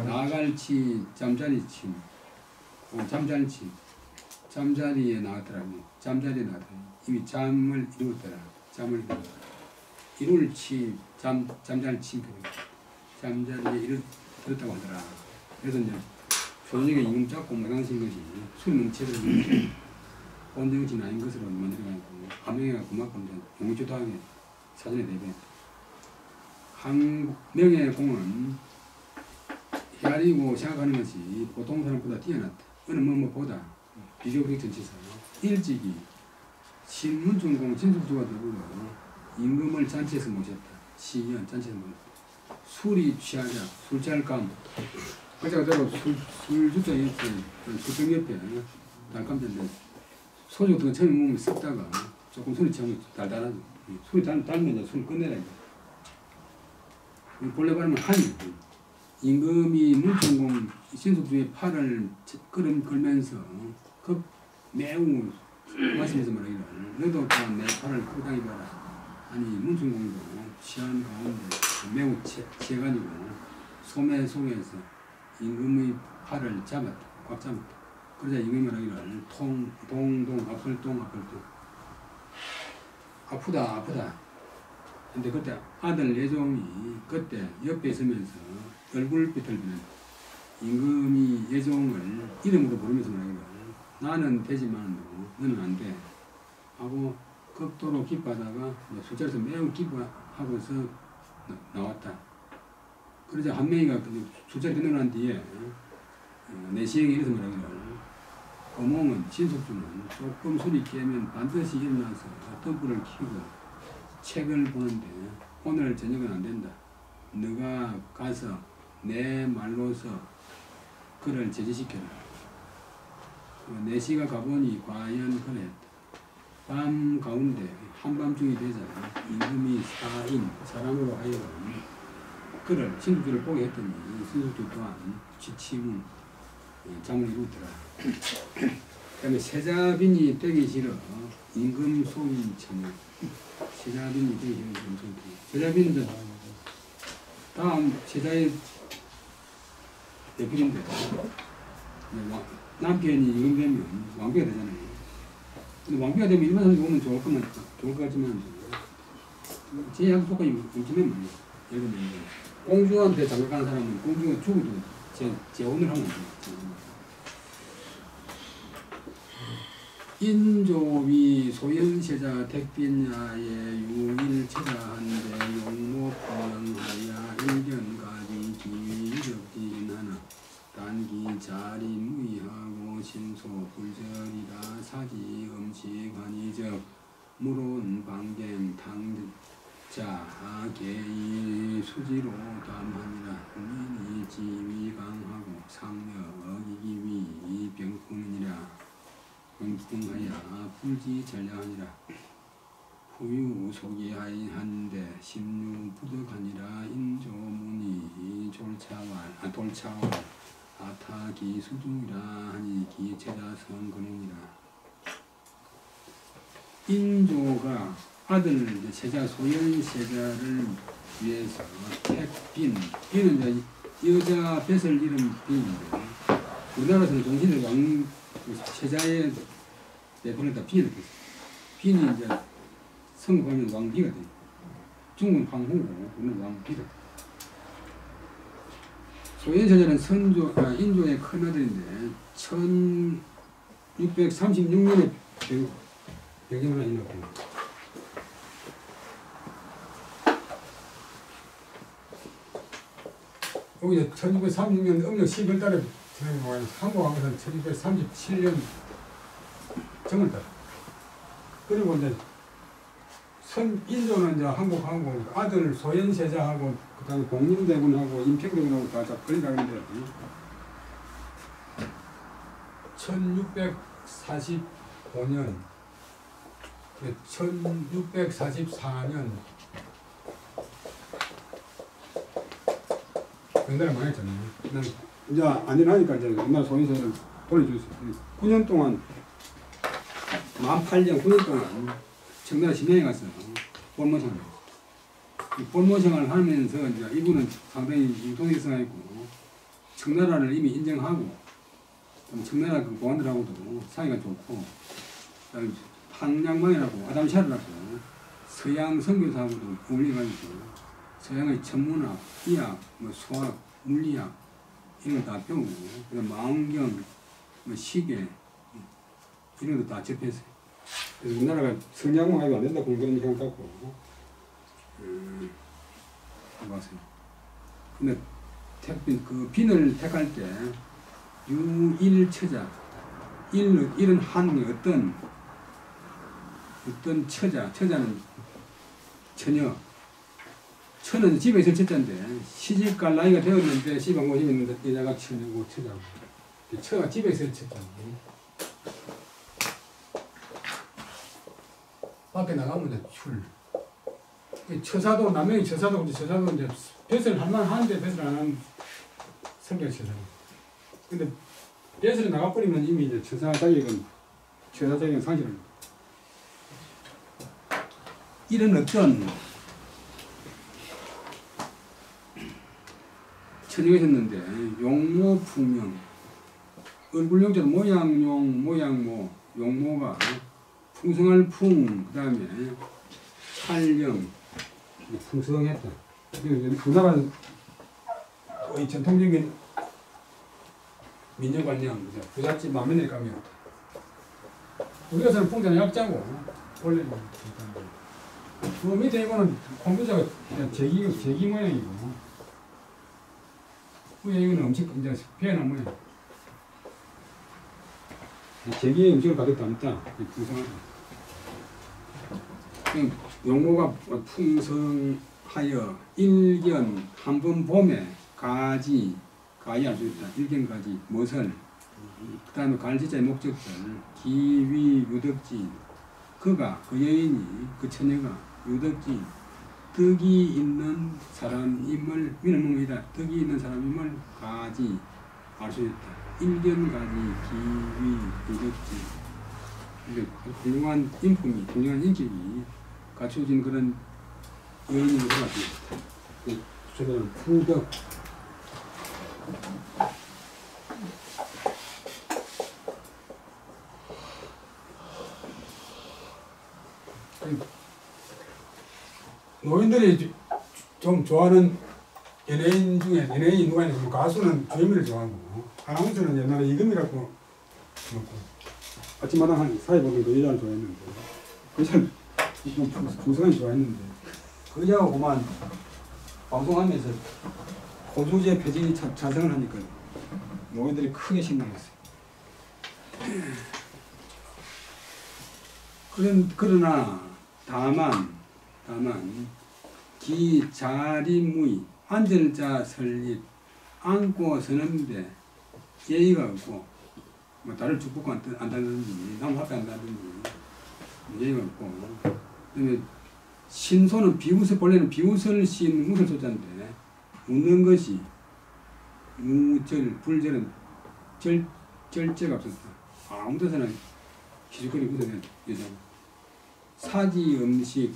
Speaker 1: 나갈치 잠자리침 잠자리에 나왔더라고. 잠자리에 나왔더니 이미 잠을 이루었더라. 이룰치 잠자리침 잠자리에 이뤘다고 하더라. 그래서 이제 조정에 임금 잡고 마당신 것이 술 능치를 본정신 아닌 것으로 만들어가지고 한명회가 그만큼 용주도하게 사전에 대비했다. 한 명의 공은 헤아리고 생각하는 것이 보통 사람보다 뛰어났다. 어느 뭐보다 비교적 전치사 일찍이 신문중공 진숙주가 들고 임금을 잔치에서 모셨다. 시연 잔치에서 모셨다. 술이 취하자 술잘감 그자대로 술 주자 옆에 술병 옆에 달감자인데 소주 같은 거 처음에 먹으면 썩다가 조금 술이 취하면 달달하죠. 술이 달면 이제 술을 끝내라 이거. 본래 말하면 한이 임금이 문천공 신숙주의 팔을 걸면서 그 매우 마시면서 말하기를 너도 내 팔을 끌어당기 봐라. 아니 문천공도 취한 가운데 매우 취해가지고 소매 속에서 임금의 팔을 잡았다. 꽉 잡았다. 그러자 임금이 말하기를 동동 아플동 아프다. 근데 그때 아들 예종이 그때 옆에 있으면서 얼굴빛을 비는 임금이 예종을 이름으로 부르면서 말하기를 나는 되지만 너는 안 돼. 하고 극도로 기뻐하다가 술자리에서 매우 기뻐하고서 나왔다. 그러자 한 명이가 술자리 끝나고 난 뒤에 내시에게 이래서 말하기를 거몽은 진숙주는 조금 술이 깨면 반드시 일어나서 떡불을 켜고 책을 보는데 오늘 저녁은 안 된다. 너가 가서 내 말로서 그를 제지시켜라. 내시가 가보니 과연 그랬다. 밤 가운데 한밤중이 되자 임금이 사람으로 하여금 그를 진숙주를 보게 했더니 진숙주 또한 지침은 잠을 이루더라. 그 다음에 세자빈이 되기 싫어 임금 소인 처녀. 세자빈이 되기 싫어 임금 소인 처녀. 세자빈은 다음 세자의 대필인데 남편이 임금되면 왕비가 되잖아요. 근데 왕비가 되면 일반 사람이 오면 좋을 것 같지만 제 약속까지 움직이면 말이야. 예를 들면 공주한테 장가가는 사람은 공주가 죽어도 재혼을 하면 안 돼요. 인조위 소현세자 택빈야의 유일체자한데 용모포영하야 일견가지 기적지인하나 단기 자린무이하고 신소 불절이라 사지 음식하니적 물온 방갱 당자 개이 수지로 담하니라. 국민이 지위강하고 상여 어기기 위 병풍이니라. 병풍하야 불지 전량하니라. 후유 소기하인한데 심유 부득하니라. 인조문이 돌차왈 아타기 수중이라 하니 기체자성 근행이라. 인조가 아들 세자 소현세자를 위해서 택빈, 빈은 여자 뱃을 잃은 빈인데 우리나라에서는 종신의 왕 세자의 내보냈다 빈을 했어요. 빈이 이제 성공하면 왕비가 돼요. 중국은 황후고 우리는 왕비다. 소현세자는 인조의 큰아들인데 1636년에 병영을 해놓고 여기 1636년 음력 10월달에 한국 왕에서는 1637년 정월달. 그리고 이제 인조는 이제 한국하고 아들 소현세자하고 그다음에 공림대군하고 임평대군하고 다 걸린다 그러는데 1645년 1644년 옛날에 망했잖아요. 이제 안 일하니까 이제 옛날 소인세를 돌려줬어요. 9년 동안 18년 9년 동안 청나라 심양에 갔어요. 볼모생활. 볼모생활을 하면서 이제 이분은 상당히 융통성있고 청나라를 이미 인정하고 청나라 그 고관들하고도 사이가 좋고 한양망이라고 아담샤르라고 서양 선교사하고도 어울려가지고 서양의 천문학, 이학, 수학, 물리학 이런 거 다 배우고 망경, 시계 이런 것도 다 접했어요. 그래서 우리나라가 성장만 해도 안 된다 그런 생각하고 해봤어요. 근데 그 빈을 택할 때 유일처자 일은 한국의 어떤 처자는 처녀 처는 집에 있을 처자인데 시집갈 나이가 되었는데 시방 모집 있는데 여자가 처녀고 처자고 처가 집에 있을 처자고 밖에 나가면 이제 출 처사도 남명이 처사도 이제 뱃을 할만 하는데 뱃을 안 하는 성격 처사. 근데 뱃을 나가버리면 이미 이제 처사 자격은 상실을. 이런 어떤 처지가 있었는데 용모풍명 얼굴용자로 모양용 모양모 용모가 풍성할 풍 그 다음에 촬영 풍성했다. 우리나라 거의 전통적인 민족관념 부잣집 만면에 가면 우리가서는 풍자는 약자고 원래는 그 밑에 이거는 컴퓨터가 제기 모양이고 위에 이거는 음식 이제 표현한 모양. 재기의 음식을 가득 담다. 풍성하다. 용모가 풍성하여 일견 한 번 봄에 가지 알 수 있다. 일견가지 모설 그 다음에 갈지자의 목적절 기위 유덕지 그가 그 여인이 그 처녀가 유덕지 덕이 있는 사람임을 위는문이다. 덕이 있는 사람임을 가지 알 수 있다. 일견가지 기위 유덕지 훌륭한 인품이 훌륭한 인격이 갖춰진 그런 여인인 것 같습니다. 저는 풍덕 노인들이 좀 좋아하는 연예인 중에 연예인이 누가 있냐면 가수는 주현미를 좋아하고 아나운서는 옛날에 이금이라고 먹고 아침마당 한 사회 보면 그 여자를 좋아했는데 그 여자를 좀 풍성하게 좋아했는데 그 여자가 그만 방송하면서 호주제 폐지 찬성을 하니까 노인들이 크게 실망했어요. 그러나 다만 기자리무의 앉을 자 설립 앉고 서는데 예의가 없고 뭐 다를 축복고 안다든지 남 앞에 안다든지 예의가 없고 그다음에 신소는 본래는 비웃을 신 웃을 소자인데 웃는 것이 무절 불절은 절제가 없었다. 아무 데서나 기죽거리 웃어낸 여자. 사지 음식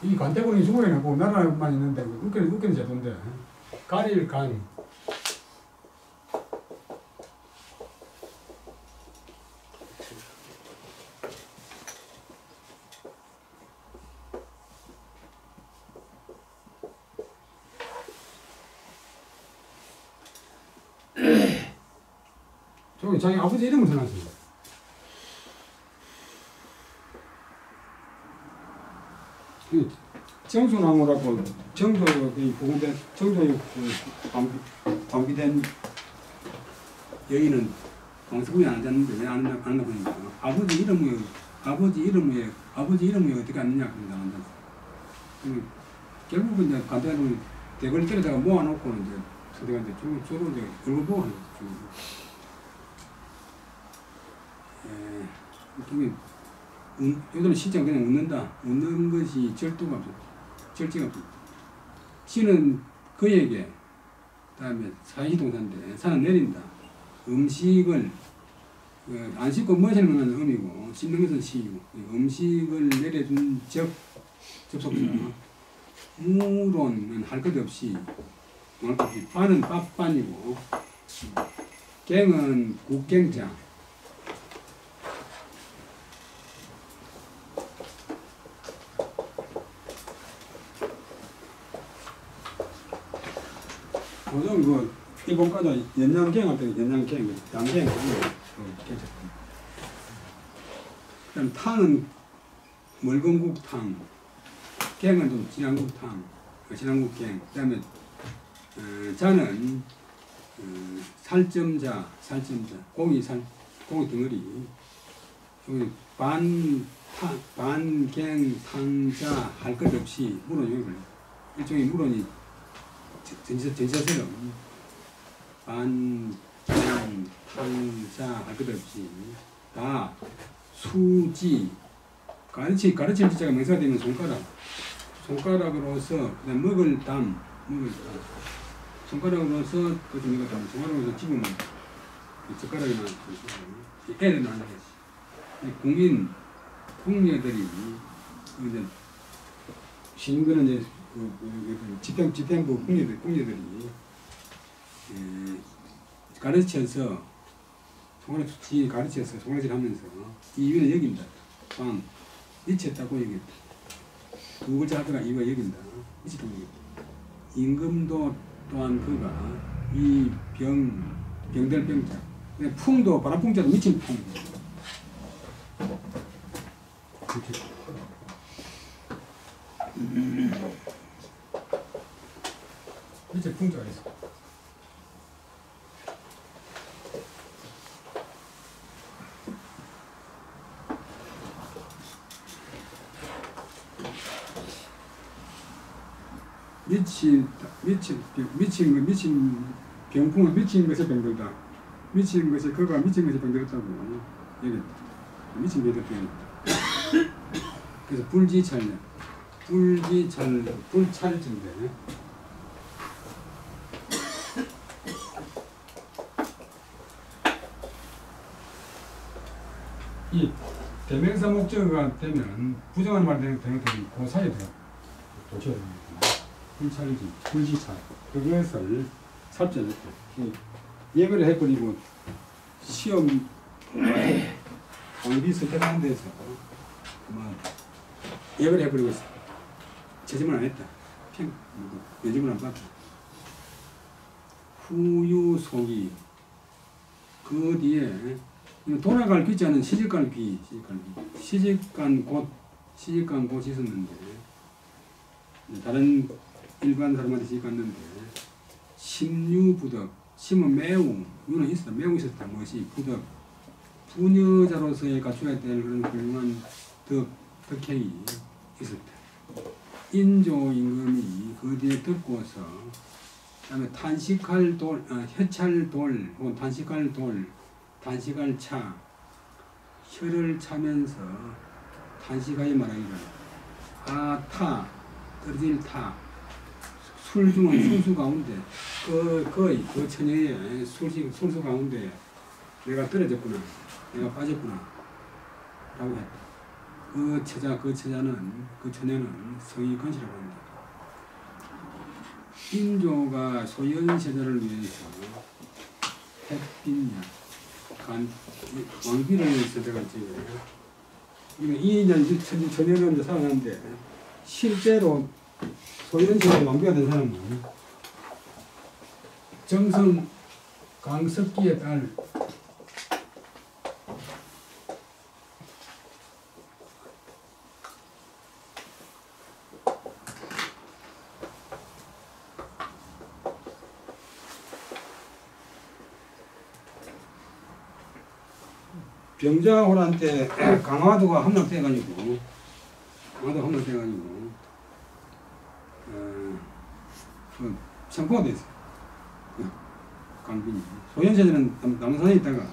Speaker 1: 이 간태군이 20개나 고 나라만 있는데 웃기는 제도인데 가릴 간 저기 자기 아버지 이름을 써놨어요. 정수나무라고 정조의 보건된 정조의 방비된 여인은 왕성군이 안 앉았는데 왜 안 앉나 보니까 아버지 이름이 어떻게 앉느냐 그런다 앉았어. 결국은 이제 간단히 대걸 때려다가 모아놓고 이제 서대한테 주로 이제 얼굴 보고 하는 거죠. 요들은 시장 그냥 웃는다. 웃는 것이 절도가 없었다. 절제가 없었다. 시는 그에게 다음에 사이동사인데 산을 내린다. 음식을 안 씻고 마시는 건 음이고 씻는 것은 시이고 음식을 내려준 접속사 무론은 할 것 없이 빠는 빠빤이고 갱은 국갱자 보통 그 일본 과자 연양갱 할 때 연양갱, 양갱 그다음 탕은 멀건국탕, 갱은 좀 진한국탕, 진한국갱. 그다음에 자는 살점자, 고기 덩어리. 여기 반갱 탕자 할 것 없이 물론 일종의 물론이 전시처럼 반갱 탕자 할 것 없이 다 수지 가르칠 지자가 명사가 되면 손가락으로서 그다음 먹을 담 손가락으로서 손가락으로서 집으면 젓가락이나 애를 낳는 거지. 국민 궁녀들이 이제 신근은 이제 집행부 궁녀들이 가르쳐서 손가락질 가르쳐서 손가락질 하면서 이유는 여긴다. 미쳤다고 여긴다. 두 글자 하다가 이유가 여긴다. 미쳤다고 여긴다. 임금도 또한 그가 이 병될 병자. 풍도 바람풍자도 미친 풍. 밑에 풍자가 있어. 미친 병풍은 미친 것에 병들다. 미친 것에 그가 미친 것에 병들었다고 얘기했다. 미친 것에 병들었다. 그래서 불지찰 불찰인데 이 대명사 목적어가 되면 부정한 말 되는 그 사이에 들어 도쳐야 됩니다. 불찰이지, 불지찰. 그것을 삽질 예배를 해버리고 시험 왕비 선택하는 데서 예배를 해버리고 채점을 안 했다. 면접을 안 받다. 후유속이 그 뒤에 돌아갈 귀자는 시집갈 귀, 시집간 곳 있었는데 다른 일반 사람한테 시집갔는데 심유부덕, 심은 매우, 유는 있었다. 매우 있었다. 무엇이 부덕, 부녀자로서의 갖춰야 될 그런 훌륭한 덕행이 있었다. 인조 임금이 그 뒤에 듣고서 그다음에 탄식할 돌, 혀찰 돌, 혹은 탄식할 돌, 탄식할 차, 혀를 차면서 탄식하여 말하기를 타, 떨어질 타, 술중은 술수 가운데 그 처녀의 술수 가운데 내가 떨어졌구나, 내가 빠졌구나 라고 했다. 그 처녀는 서희건씨라고 합니다. 인조가 소현세자를 위해서 햇빛냐 왕비를 선택할지 이 처녀는 살아났는데 실제로 소현세자 왕비가 된 사람은 정성 강석기의 딸 병자호란때 강화도가 함락돼가지고 선포가 됐어요. 강빈이 소현세자는 남산에 있다가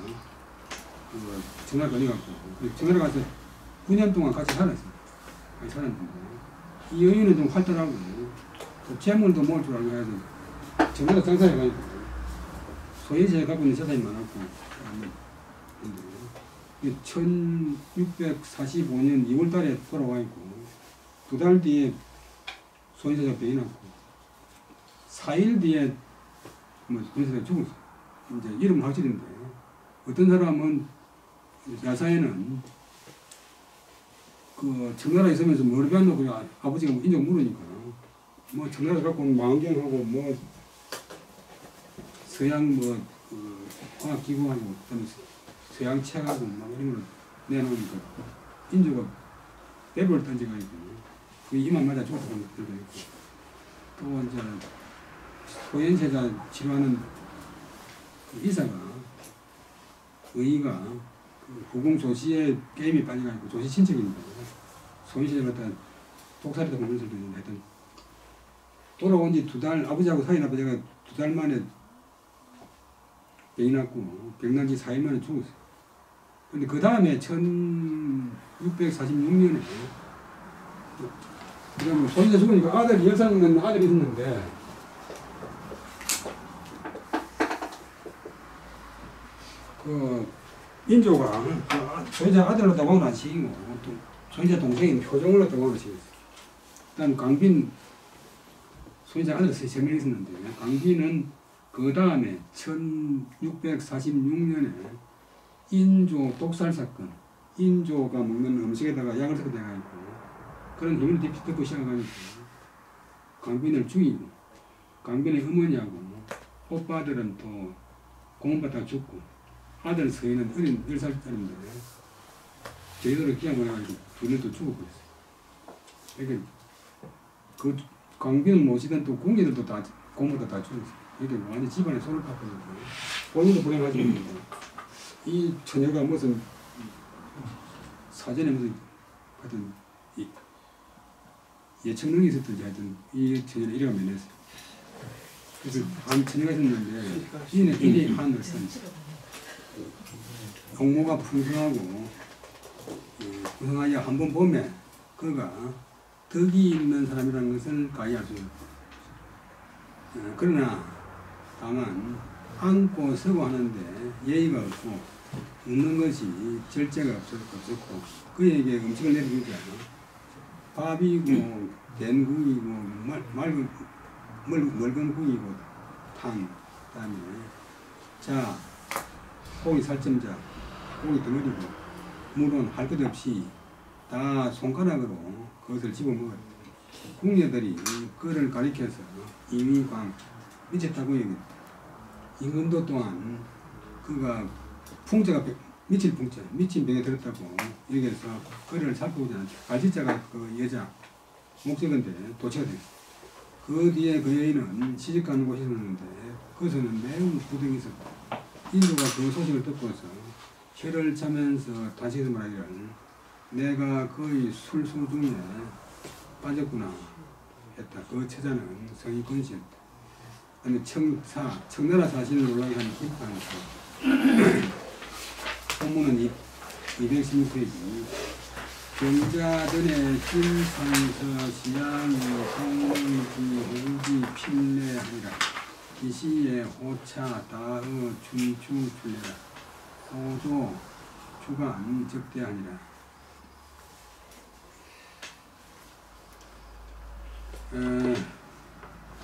Speaker 1: 전화 걸려갖고 전화를 가서 9년 동안 같이 살았어요. 같이 살았는데 이 여인은 좀 활달하고 또 재물도 모을 줄 알고 해서 전화가 장사해가지고 소현세자가 갖고 있는 재산이 많았고 1645년 2월달에 돌아와 있고 2달 뒤에 소현세자가 병이 났고 4일 뒤에 소현세자가 죽었어. 이제 이름은 확실인데 어떤 사람은 야사에는 그 청나라에 있으면서 뭘 배웠노? 그 아버지가 인정 물으니까 뭐 청나라 갖고 온 망경하고 뭐 서양 과학기구하고 그다음에 서양 책하고 막 이런 걸 내놓으니까 인조가 배를 던져가지고 그 이만 맞아 죽었다고 들고 있고 또 이제 소현세자 치료하는 그 의의가 그 후궁 조씨의 게임이 빠져가지고 조씨 친척인데 소현세자를 갖다 독살했다고 그런 소리도 있는데 하여튼 돌아온 지 2달 아버지하고 사이 나빠져가 2달 만에 병이 났고 병난 지 4일 만에 죽었어요. 근데 그 다음에 1646년에 그다음에 소현세자 죽으니까 아들이 열사는 아들이 있었는데 그 인조가 소현세자 아들 낳았다고 왕을 안 시키고 또 소현세자 동생인 효종을 낳았다고 왕을 시켰어요. 그다음 강빈 소현세자 아들 3명이 있었는데 강빈은 그 다음에 1646년에 인조 독살 사건, 인조가 먹는 음식에다가 약을 섞어 대가지고 그런 힘을 듣고 시작하니까 강빈을 죽이고 강빈의 어머니하고 오빠들은 또 공원받다가 죽고 아들 서희는 어린 10살짜리인데 제대로 기약 못해가지고 둘을 또 죽어버렸어요. 그러니까 그 강빈을 모시던 또 궁지들도 다 고모도 다 죽었어요. 이게 완전 집안에 손을 팠거든요. 본인도 불행하지 않는데 이 처녀가 무슨 사전에 무슨 하여튼 예측능이 있었던지 하여튼 이 처녀를 이래가 면했어요. 그래서 한 처녀가 있었는데 이는 일이 하늘 선 용모가 풍성하고 풍성하여 한번 보면 그가 덕이 있는 사람이라는 것을 가히 알 수 있어요. 그러나 다만 앉고 서고 하는데 예의가 없고 웃는 것이 절제가 없었고 그에게 음식을 내려주지 않아 밥이고 된국이고 멀건 국이고 탕 그다음에 자 고기 살점자 고기 덩어리고 물은 할 것 없이 다 손가락으로 그것을 집어먹었다. 궁녀들이 그를 가리켜서 이미광 미쳤다고 얘기했다. 임금도 또한 그가 풍자가 미칠 풍자 미친 병에 들었다고 여기에서 그를 살펴보지 않았다. 갈지자가 그 여자 목적인데 도치가 됐어. 그 뒤에 그 여인은 시집가는 곳이 있었는데 그것은 매우 부득이 있었다. 인도가 그 소식을 듣고서 혀를 차면서 다시 말하기를 내가 거의 술수 중에 빠졌구나 했다. 그 처자는 성이 권씨였다. 아니 청나라 사실을 놀라게 하는 비판에서 본문은 216페이지 경자전에 찐상서 시양이 성지 홍지 필례하니라 기시에 호차 다어 춘추 출례라 호조 주간 적대하니라.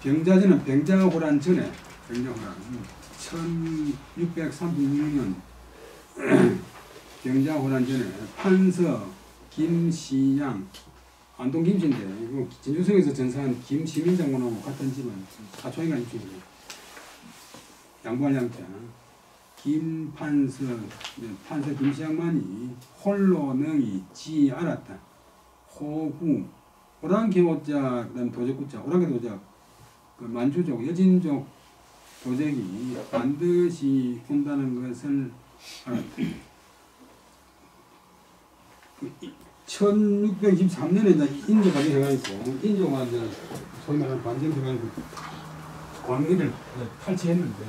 Speaker 1: 병자전은 병자호란 전에 병자호란 1636년 병자호란 전에 판서 김시양 안동 김씨인데 진주성에서 전사한 김시민 장군하고 같은 집안 사촌이가 있습니다. 양부할 양자 김판서 판서 김시양만이 홀로 능히 지 알았다. 호구 오랑캐 호자 그다음 도적구자 오랑캐 도적 그 만주족 여진족 도적이 반드시 온다는 것을 알았다. 1623년에 이제 인조가 해가지고 인조가 이제 소위 말하는 반정해가지고 광기를 탈취했는데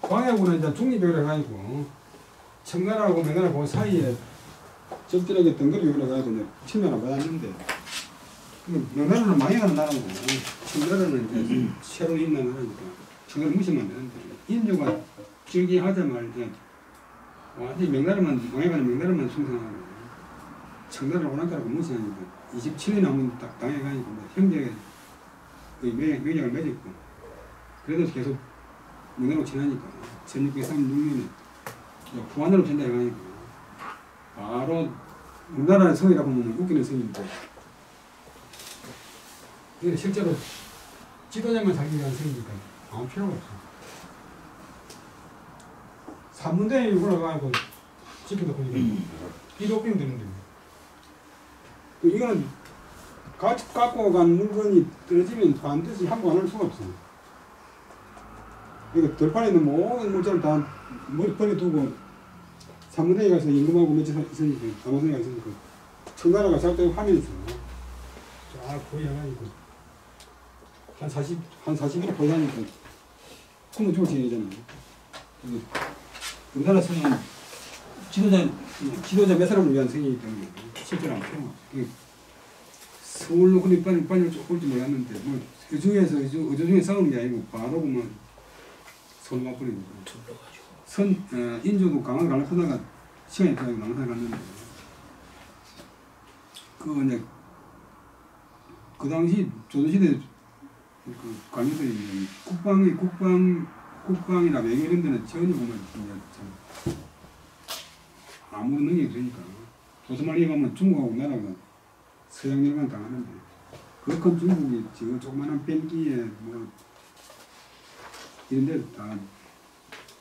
Speaker 1: 광해군은 이제 중립을 해가지고 청나라하고 명나라 그 사이에 적절하게 덩그리고 해가지고 청나라 받았는데 명나라는 망해가는 나라고 청나라는 이제 새로 있는 나라니까 청나라 무시하면 되는데 인조가 즉위하자마자 완전히 명나라만 망해가는 명나라만 충성하고 청나라 오랑캐라고 무시하니까 27년 남은 딱 당해가니까 형제가 거의 명령을 맺었고 그래도 계속 명나라로 지나니까 1636년에 부안으로 전달해가니까 바로 우리나라 성이라고 하면 웃기는 성인데 실제로 지도자만 살기 위한 성이니까 아무 필요가 없어. 산문대에 올라가고 지켜다 보니까 기독병 되는데 이거는 갖고 간 물건이 떨어지면 반드시 함부 안 할 수가 없어. 이거 들판에 있는 모든 물자를 다 버려두고 산문대에 가서 임금하고 며칠 있으니까 남아선이가 있으니까 청나라가 작동을 하면서 쫙 보여가지고 한 40일 보이니까 숨을 죽을 지내잖아요. 우리나라 성은 지도자 몇 사람을 위한 성이기 때문에 실제로 안 필요가 없어요. 서울로 근데 빨리 올지 몰랐는데 뭐 의중에서 의중에 싸우는 게 아니고 바로 보면 손 맞버리는 거예요. 인조도 강을 가려다가 시간이 있다고 낭산을 갔는데 그 당시 조선시대 그 관료들이 국방이나 외교 이런 데는 전혀 보면 참 아무 능력이 없으니까 조선말 얘기하면 중국하고 나라가 서양 열강 당하는데 그 큰 중국이 저 조그만한 벨기에 뭐 이런 데 다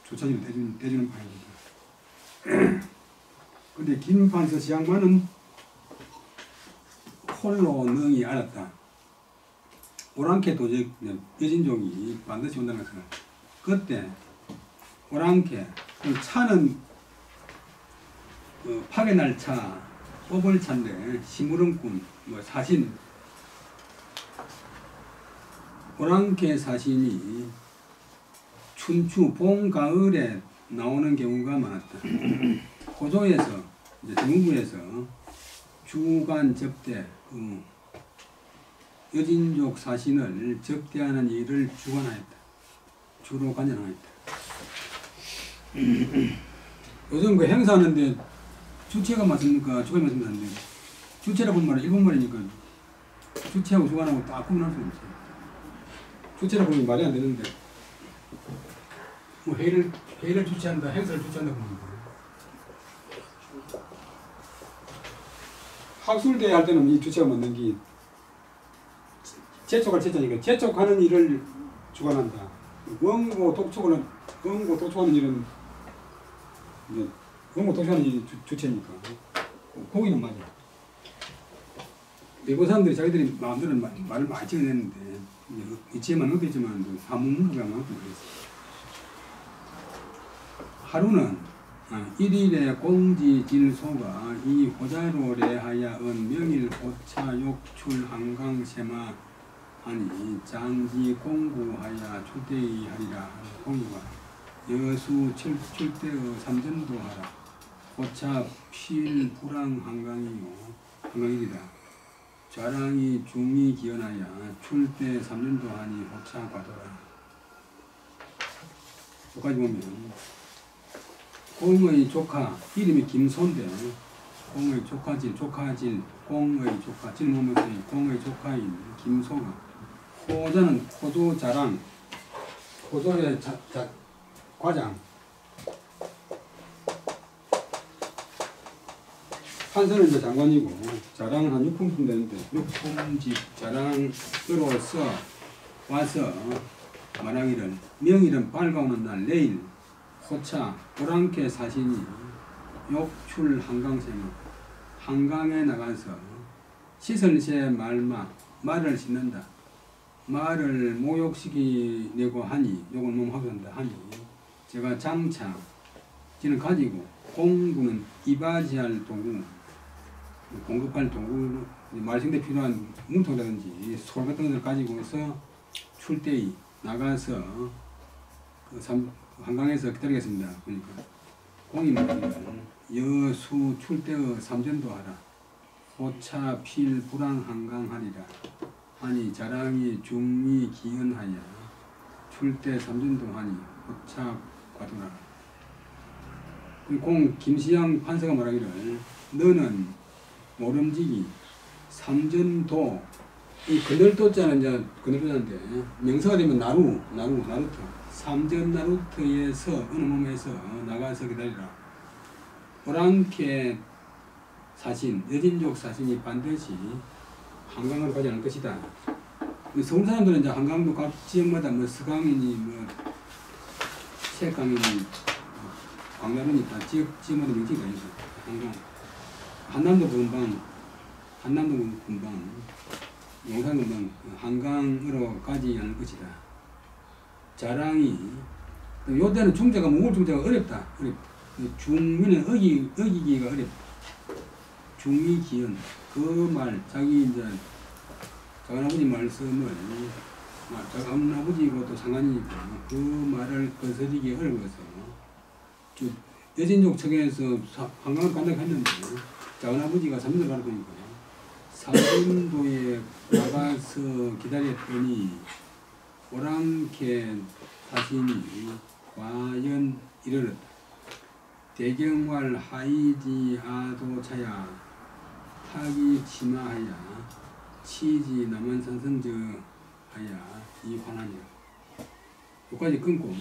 Speaker 1: 조차지로 대주는 파입니다. 근데 김판서 시양만은 홀로 능히 알았다. 오랑캐 도적 여진족이 반드시 온다는 것을. 그때 오랑캐 차는 파괴 날차 뽑을 차인데 심부름꾼 사신 오랑캐 사신이 춘추 봄 가을에 나오는 경우가 많았다. 호조에서 정부에서 주간 접대 여진족 사신을 접대하는 일을 주관하였다. 주로 관장하였다. 요즘 그 행사하는데 주체가 맞습니까? 주관이 맞습니까? 주체라고 하는 말은 일본말이니까 주체하고 주관하고 딱 구분할 수 없어요. 주체라고 하면 말이 안 되는데 뭐 회의를 주최한다, 행사를 주최한다 그러는 거예요. 학술대회 할 때는 이 주체가 맞는 게 재촉할 재자니까 재촉하는 일을 주관한다. 원고 독촉하는 일은 원고 독촉하는 일이 주체니까 거기는 맞아. 일본 사람들이 자기들이 마음대로 말을 많이 찍어냈는데 이치에만 얻어 있지만 사문문가 많고 그랬어. 하루는 일일의 공지질소가 이 호자로래 하야은 명일 호차 욕출 한강 세마 하니 장지 공구하야 출대의 하리라 공유가 여수 출대의 삼전도 하라 호차 필 불황 한강이리라 좌랑이 중이 기원하야 출대 삼전도 하니 호차 과도라. 여기까지 보면 공의 조카 이름이 김소인데 공의 조카질 공의 조카 질문에서 공의 조카인 김소가 호자는 호조 자랑 호조의 과장 판서는 이제 장관이고 자랑은 한 6품쯤 되는데 6품집 자랑으로서 와서 말하기를 명일은 밝아오는 날 내일 호차 오랑캐 사신이 욕출 한강세마 한강에 나가서 시설새 말을 싣는다. 말을 모욕시키려고 하니 욕을 너무 하고 한다 하니 제가 장차 지는 가지고 공구는 이바지할 도구 공급할 도구 말생대 필요한 문통이라든지 솔 같은 것을 가지고서 출대에 나가서 한강에서 기다리겠습니다. 그러니까 공이 말하기를 여수 출대의 삼전도 하라 호차 필 불황 한강 하리라 하니 자랑이 중이 기은하여 출대 삼전도 하니 호차 과도라. 공 김시양 판사가 말하기를 너는 모름지기 삼전도 이 그늘도자는 이제 그늘도자인데 명사가 되면 나루터 삼전 나루터에서 어느 몸에서 나가서 기다리라. 오랑캐 사신 여진족 사신이 반드시 한강으로 가지 않을 것이다. 서울 사람들은 이제 한강도 각 지역마다 뭐 서강이니 새강이니 강나루니 다 지역마다 명칭이 다 있어. 한강 한남도 금방 용산 금방 한강으로 가지 않을 것이다. 자랑이 요때는 중자가 몽골 중자가 어렵다. 중위는 어기기가 어렵다. 중위 기연 그 말 자기 이제 작은아버지 말씀을 작은아버지하고도 상관이니까 그 말을 거스르기 어려워서 여진족 측에서 한강을 간다고 했는데 작은아버지가 3년을 가는 거니까 3년도에 나가서 기다렸더니 오랑캐 사신이 과연 이르렀다. 대경왈 하이지 아도차야 타기 치마하야 치지 남한산성저 하야 이 환하니라. 여기까지 끊고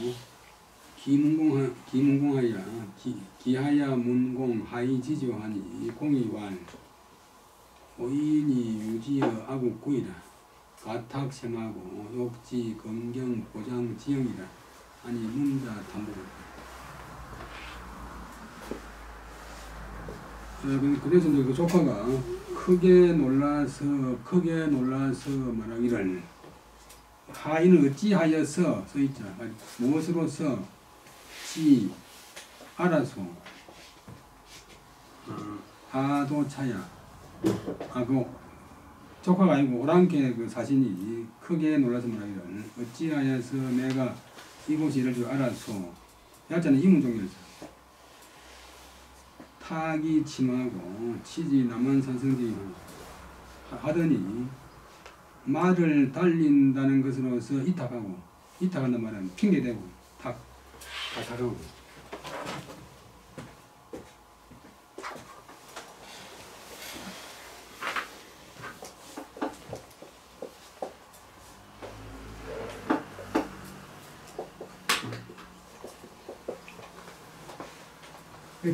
Speaker 1: 기문공하야 기하야 문공 하이지조하니 공이왈 호인이 유지여 아국구이라 가탁sem하고 욕지 검경 보장 지형이라 아니 문자 담보라. 그래서 그 조카가 크게 놀라서 말하기를 하인은 어찌하여서 써있죠. 무엇으로서 지 알아서 아도차야 그 조카가 아니고 오랑캐 그 사신이 크게 놀라서 말하기를 어찌하여서 내가 이곳이 이럴 줄 알아서 약자는 이문종이었어. 타기 침하고 치지 남한산성지 하더니 말을 달린다는 것으로서 이탁한단 말은 핑계대고 탁하고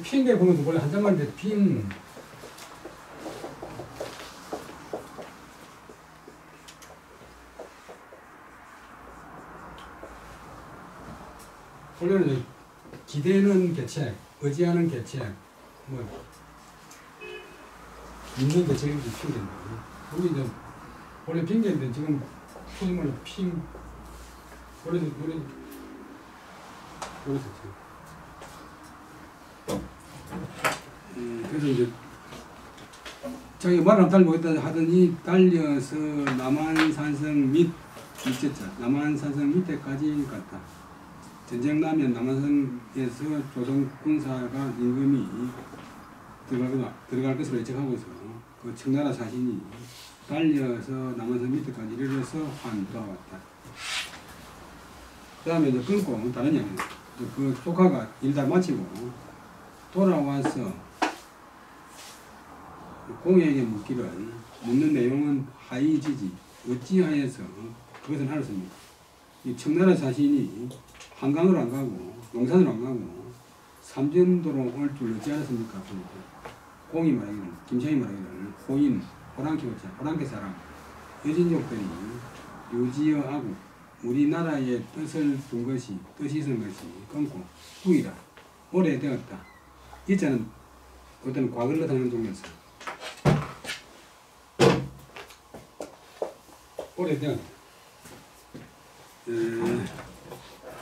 Speaker 1: 핑계 보면 원래 한 장만 돼도 핑 원래는 기대는 계책, 의지하는 계책, 뭐 있는 계책이 핑계인데 우리 이제 원래 핑계인데 지금 표준말로 핑 원래 그래서 이제 자기 말을 달리 못했다 하더니 달려서 남한산성 밑자자 남한산성 밑에까지 갔다. 전쟁 나면 남한산성에서 조선 군사가 임금이 들어갈 것으로 예측하고서 그 청나라 사신이 달려서 남한산 밑에까지 이르러서 돌아왔다. 그 다음에 이제 끊고 다른 이야기는 그 조카가 일 다 마치고 돌아와서 공에게 묻는 내용은 하이지지 어찌하여서 그것은 알았습니다. 이 청나라 자신이 한강으로 안 가고 용산으로 안 가고 삼전도로 올 줄 어찌 알았습니까? 공이 말하기를 김창이 말하기를 호인 호랑캐 사람 여진족들이 유지어하고 우리나라의 뜻이 있은 것이 끊고 후이라 오래되었다. 이자는 어떤 과거를 나타내는 종이었어. 오래되었다.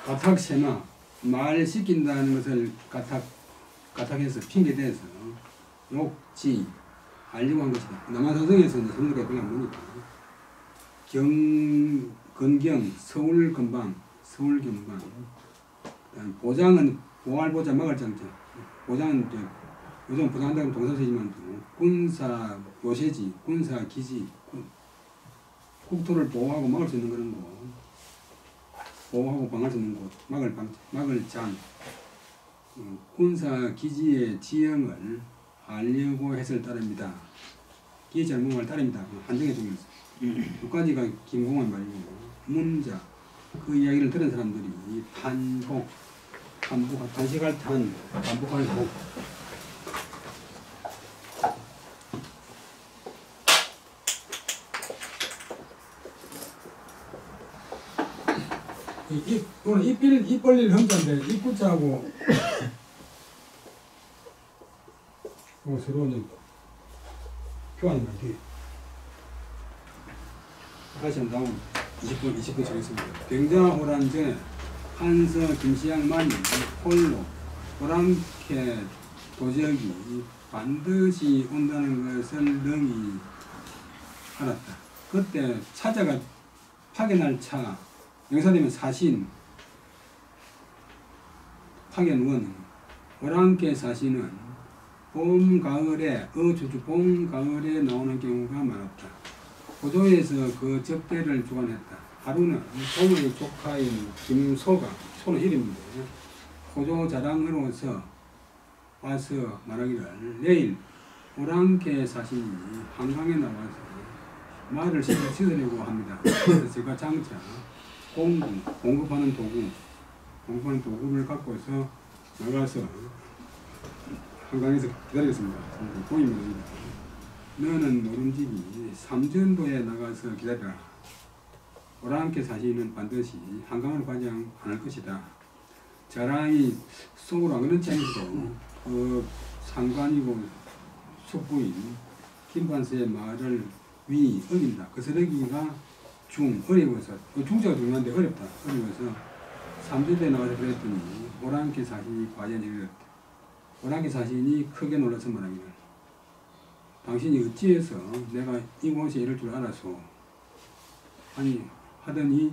Speaker 1: 가탁세마 말 시킨다는 것을 가탁해서 핑계대서 욕지 하려고 한 것이다. 남한산성에서는 성도가 그냥 뭐니까 건경 서울건방 보장은 보알보자 막을장자 보장은 요즘 보장한다는 동사서지만 군사 요새지 군사 기지 국토를 보호하고 막을 수 있는 그런 거 보호하고 방할 수 있는 곳 막을 장 군사 기지의 지형을 알려고 했을 따릅니다. 기지를 뭔가를 따릅니다. 한정의 종이었어. 여기까지가 김공원 말이고 문자 그 이야기를 들은 사람들이 단식할 반복할 복 오늘 입 벌릴 형자인데 입구자하고 서로 이제 교환을 뒤에 다시 한번 20분 정했습니다. 병자호란전에 한서 김시양만이 홀로 호랑캐 도적이 반드시 온다는 것을 능히 알았다. 그때 차자가 파견할 차 영사되면 사신 파견원 호랑캐 사신은 봄 가을에 나오는 경우가 많았다. 고조에서 그 접대를 주관했다. 하루는 소의 조카인 김소가 소는 이름인데 고조 자랑으로서 와서 말하기를 내일 호랑캐 사신이 한강에 나와서 말을 씻으려고 합니다. 그래서 제가 장차 공급하는 도구를 갖고서 나가서 한강에서 기다리겠습니다. 공입니다. 너는 노름집이 삼전도에 나가서 기다려라. 호랑캐 사신은 반드시 한강으로 가지 않을 것이다. 자랑이 속으로 안 그런 채에서도 그 상관이고 숙부인 김판서의 말을 위 어긴다. 거스르기가 중 어려워서 중자가 중요한데 어렵다. 어려워서 3절에 나와서 그랬더니 오랑캐 사신이 과연 이르렀다. 오랑캐 사신이 크게 놀라서 말하기를 당신이 어찌해서 내가 이곳에 이럴 줄 알아서 아니 하더니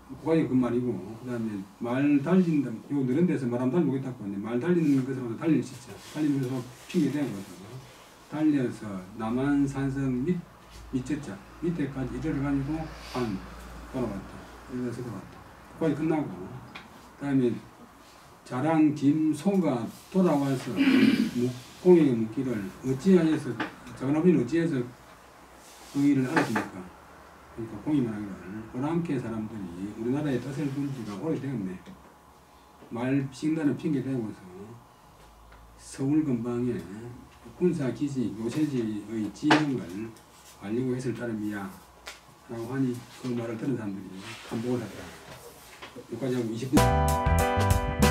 Speaker 1: 그까지 그 말이고 그 다음에 말 달린다 요 느런 데서 말 안 달리겠다고 하는데 말 달리는 것으로도 달릴 수 있죠. 달리는 것으로 핑계대고 달려서 남한산성 밑에자 밑에까지 이르러가지고 한 돌아왔다. 이래서 돌아왔다. 그까지 끝나고 그 다음에 자랑 김소가 돌아와서 공에게 묻기를 어찌하여서 저건아버지는 어찌해서 그 일을 알았습니까? 그러니까 공이 말하기를 오랑캐 사람들이 우리나라에 뜻을 둔 지가 오래되었네. 말 싱나는 핑계대고서 서울 근방에 군사기지 요새지의 지형을 알리고 했을 따름이야 라고 하니 그 말을 들은 사람들이 감동을 하더라. 여기까지 하고 20분